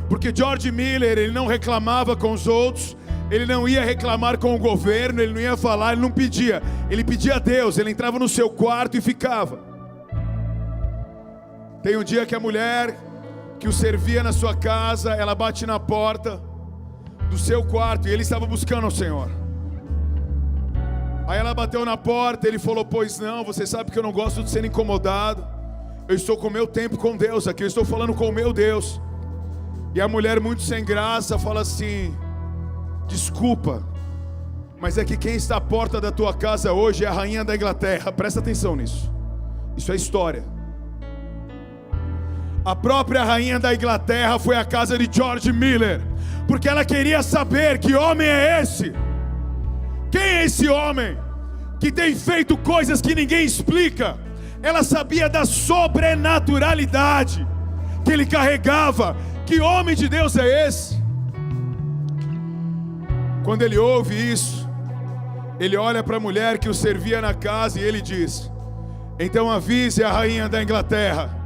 S1: porque George Miller, ele não reclamava com os outros, ele não ia reclamar com o governo, ele não ia falar, ele não pedia, ele pedia a Deus, ele entrava no seu quarto e ficava. Tem um dia que a mulher que o servia na sua casa, ela bate na porta do seu quarto e ele estava buscando ao Senhor. Aí ela bateu na porta, ele falou: pois não, você sabe que eu não gosto de ser incomodado, eu estou com o meu tempo com Deus aqui, eu estou falando com o meu Deus. E a mulher, muito sem graça, fala assim: desculpa, mas é que quem está à porta da tua casa hoje é a rainha da Inglaterra. Presta atenção nisso, isso é história. A própria rainha da Inglaterra foi à casa de George Miller, porque ela queria saber que homem é esse. Quem é esse homem que tem feito coisas que ninguém explica? Ela sabia da sobrenaturalidade que ele carregava. Que homem de Deus é esse? Quando ele ouve isso, ele olha para a mulher que o servia na casa e ele diz: então avise a rainha da Inglaterra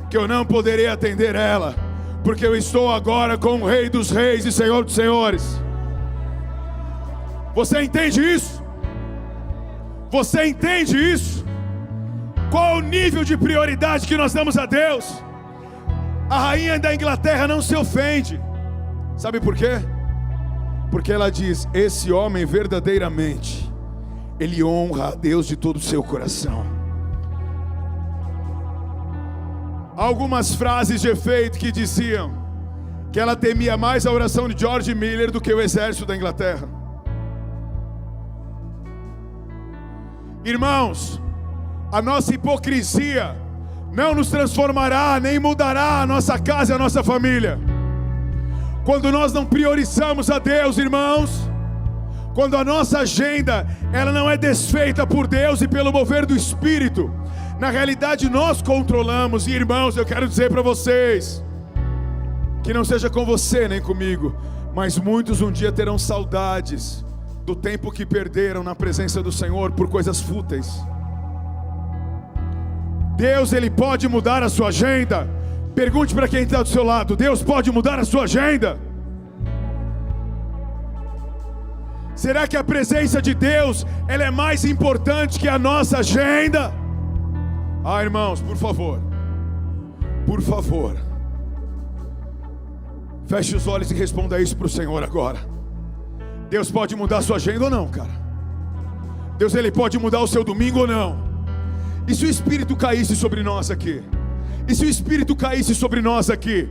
S1: que eu não poderei atender ela, porque eu estou agora com o Rei dos Reis e Senhor dos Senhores. Você entende isso? Você entende isso? Qual o nível de prioridade que nós damos a Deus? A rainha da Inglaterra não se ofende. Sabe por quê? Porque ela diz: esse homem verdadeiramente, ele honra a Deus de todo o seu coração. Algumas frases de efeito que diziam que ela temia mais a oração de George Miller do que o exército da Inglaterra. Irmãos, a nossa hipocrisia não nos transformará, nem mudará a nossa casa e a nossa família. Quando nós não priorizamos a Deus, irmãos, quando a nossa agenda, ela não é desfeita por Deus e pelo mover do Espírito, na realidade nós controlamos. E irmãos, eu quero dizer para vocês,
S3: Que não seja com você nem comigo, mas muitos um dia terão saudades do tempo que perderam na presença do Senhor por coisas fúteis. Deus, Ele pode mudar a sua agenda. Pergunte para quem está do seu lado: Deus pode mudar a sua agenda? Será que a presença de Deus, ela é mais importante que a nossa agenda? Irmãos, por favor, feche os olhos e responda isso para o Senhor agora. Deus pode mudar a sua agenda ou não, cara? Deus, Ele pode mudar o seu domingo ou não? E se o Espírito caísse sobre nós aqui? E se o Espírito caísse sobre nós aqui?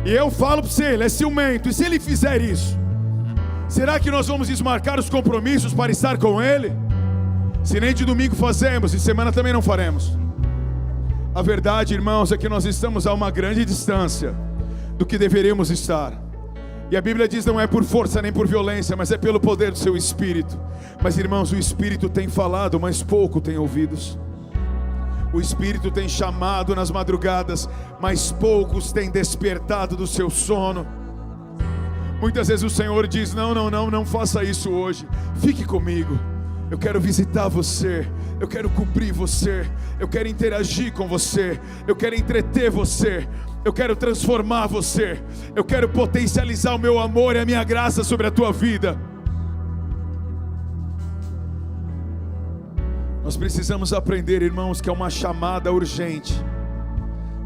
S3: E eu falo para você, Ele é ciumento. E se Ele fizer isso, será que nós vamos desmarcar os compromissos para estar com Ele? Se nem de domingo fazemos, de semana também não faremos. A verdade, irmãos, é que nós estamos a uma grande distância do que deveríamos estar. E a Bíblia diz: não é por força nem por violência, mas é pelo poder do seu Espírito. Mas, irmãos, o Espírito tem falado, mas pouco tem ouvidos. O Espírito tem chamado nas madrugadas, mas poucos têm despertado do seu sono. Muitas vezes o Senhor diz: não faça isso hoje, fique comigo. Eu quero visitar você, eu quero cobrir você, eu quero interagir com você, eu quero entreter você, eu quero transformar você, eu quero potencializar o meu amor e a minha graça sobre a tua vida. Nós precisamos aprender, irmãos, que é uma chamada urgente,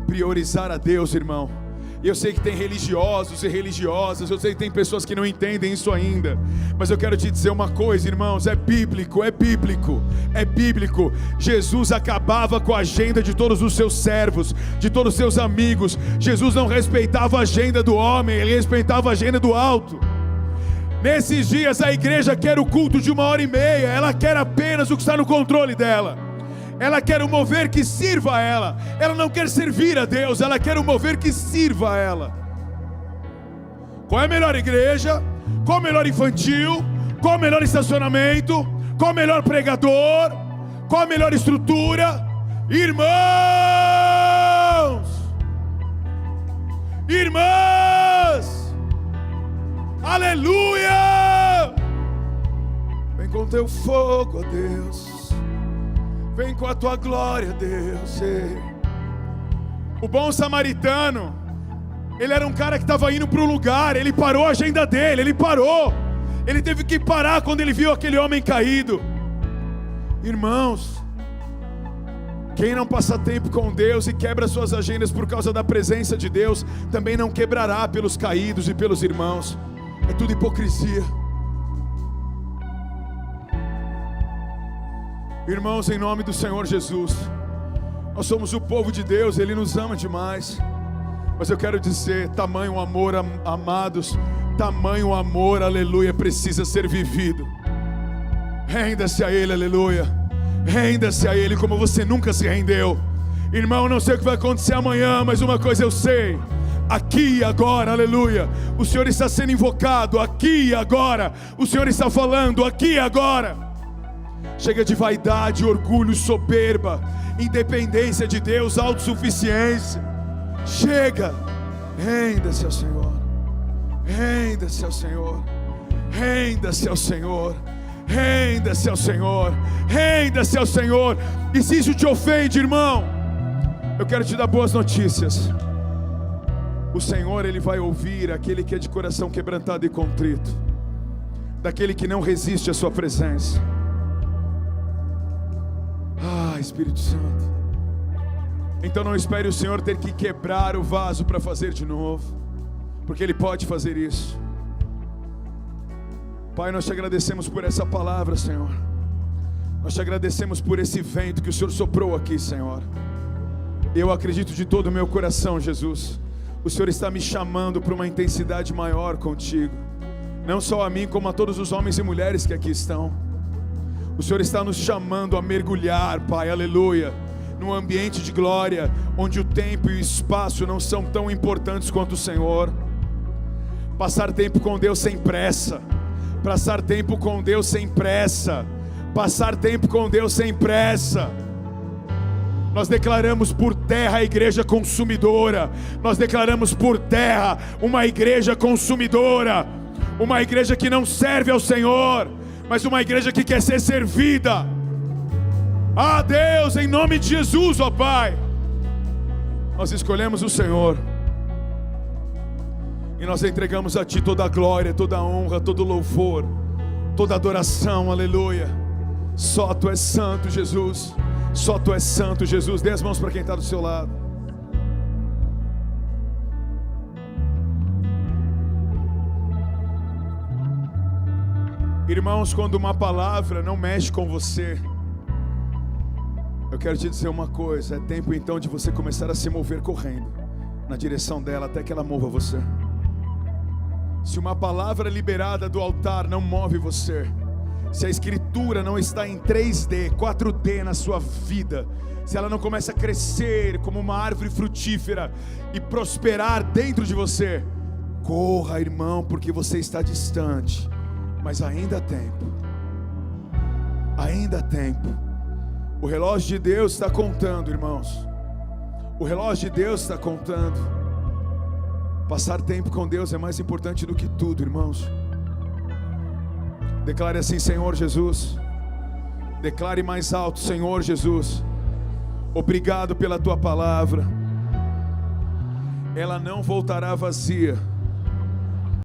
S3: priorizar a Deus, irmão. E eu sei que tem religiosos e religiosas, eu sei que tem pessoas que não entendem isso ainda, mas eu quero te dizer uma coisa, irmãos, é bíblico. Jesus acabava com a agenda de todos os seus servos, de todos os seus amigos. Jesus não respeitava a agenda do homem, Ele respeitava a agenda do alto. Nesses dias a igreja quer o culto de 1h30, ela quer apenas o que está no controle dela. Ela quer um mover que sirva a ela. Ela não quer servir a Deus, ela quer um mover que sirva a ela. Qual é a melhor igreja? Qual é o melhor infantil? Qual é o melhor estacionamento? Qual é o melhor pregador? Qual é a melhor estrutura? Irmãos! Irmãs! Aleluia! Vem com teu fogo, ó Deus. Vem com a tua glória, Deus. O bom samaritano, ele era um cara que estava indo para um lugar. Ele parou a agenda dele, ele teve que parar quando ele viu aquele homem caído. Irmãos, quem não passa tempo com Deus e quebra suas agendas por causa da presença de Deus, também não quebrará pelos caídos e pelos irmãos. É tudo hipocrisia. Irmãos, em nome do Senhor Jesus, nós somos o povo de Deus, Ele nos ama demais. Mas eu quero dizer, tamanho amor, amados, tamanho amor, aleluia, precisa ser vivido. Renda-se a Ele, aleluia. Renda-se a Ele como você nunca se rendeu. Irmão, não sei o que vai acontecer amanhã, mas uma coisa eu sei: aqui e agora, aleluia, o Senhor está sendo invocado. Aqui e agora, o Senhor está falando. Aqui e agora. Chega de vaidade, orgulho, soberba, independência de Deus, autossuficiência. Chega. Renda-se ao Senhor. Renda-se ao Senhor. Renda-se ao Senhor. Renda-se ao Senhor. Renda-se ao Senhor. E se isso te ofende, irmão, eu quero te dar boas notícias. O Senhor, Ele vai ouvir aquele que é de coração quebrantado e contrito, daquele que não resiste à sua presença. Espírito Santo. Então não espere o Senhor ter que quebrar o vaso para fazer de novo, porque Ele pode fazer isso. Pai, nós te agradecemos por essa palavra, Senhor. Nós te agradecemos por esse vento que o Senhor soprou aqui, Senhor. Eu acredito de todo o meu coração, Jesus, o Senhor está me chamando para uma intensidade maior contigo. Não só a mim, como a todos os homens e mulheres que aqui estão. O Senhor está nos chamando a mergulhar, Pai, aleluia, num ambiente de glória, onde o tempo e o espaço não são tão importantes quanto o Senhor. Passar tempo com Deus sem pressa. Passar tempo com Deus sem pressa. Passar tempo com Deus sem pressa. Nós declaramos por terra a igreja consumidora. Nós declaramos por terra uma igreja consumidora. Uma igreja que não serve ao Senhor, mas uma igreja que quer ser servida. Ah, Deus, em nome de Jesus, ó Pai, nós escolhemos o Senhor e nós entregamos a Ti toda a glória, toda a honra, todo o louvor, toda a adoração, aleluia. Só Tu és santo, Jesus. Só Tu és santo, Jesus. Dê as mãos para quem está do seu lado. Irmãos, quando uma palavra não mexe com você, eu quero te dizer uma coisa: é tempo então de você começar a se mover correndo na direção dela até que ela mova você. Se uma palavra liberada do altar não move você, se a escritura não está em 3D, 4D na sua vida, se ela não começa a crescer como uma árvore frutífera e prosperar dentro de você, corra, irmão, porque você está distante, mas ainda há tempo. Ainda há tempo. O relógio de Deus está contando, irmãos. O relógio de Deus está contando. Passar tempo com Deus é mais importante do que tudo, irmãos. Declare assim: Senhor Jesus. Declare mais alto: Senhor Jesus, obrigado pela Tua palavra. Ela não voltará vazia.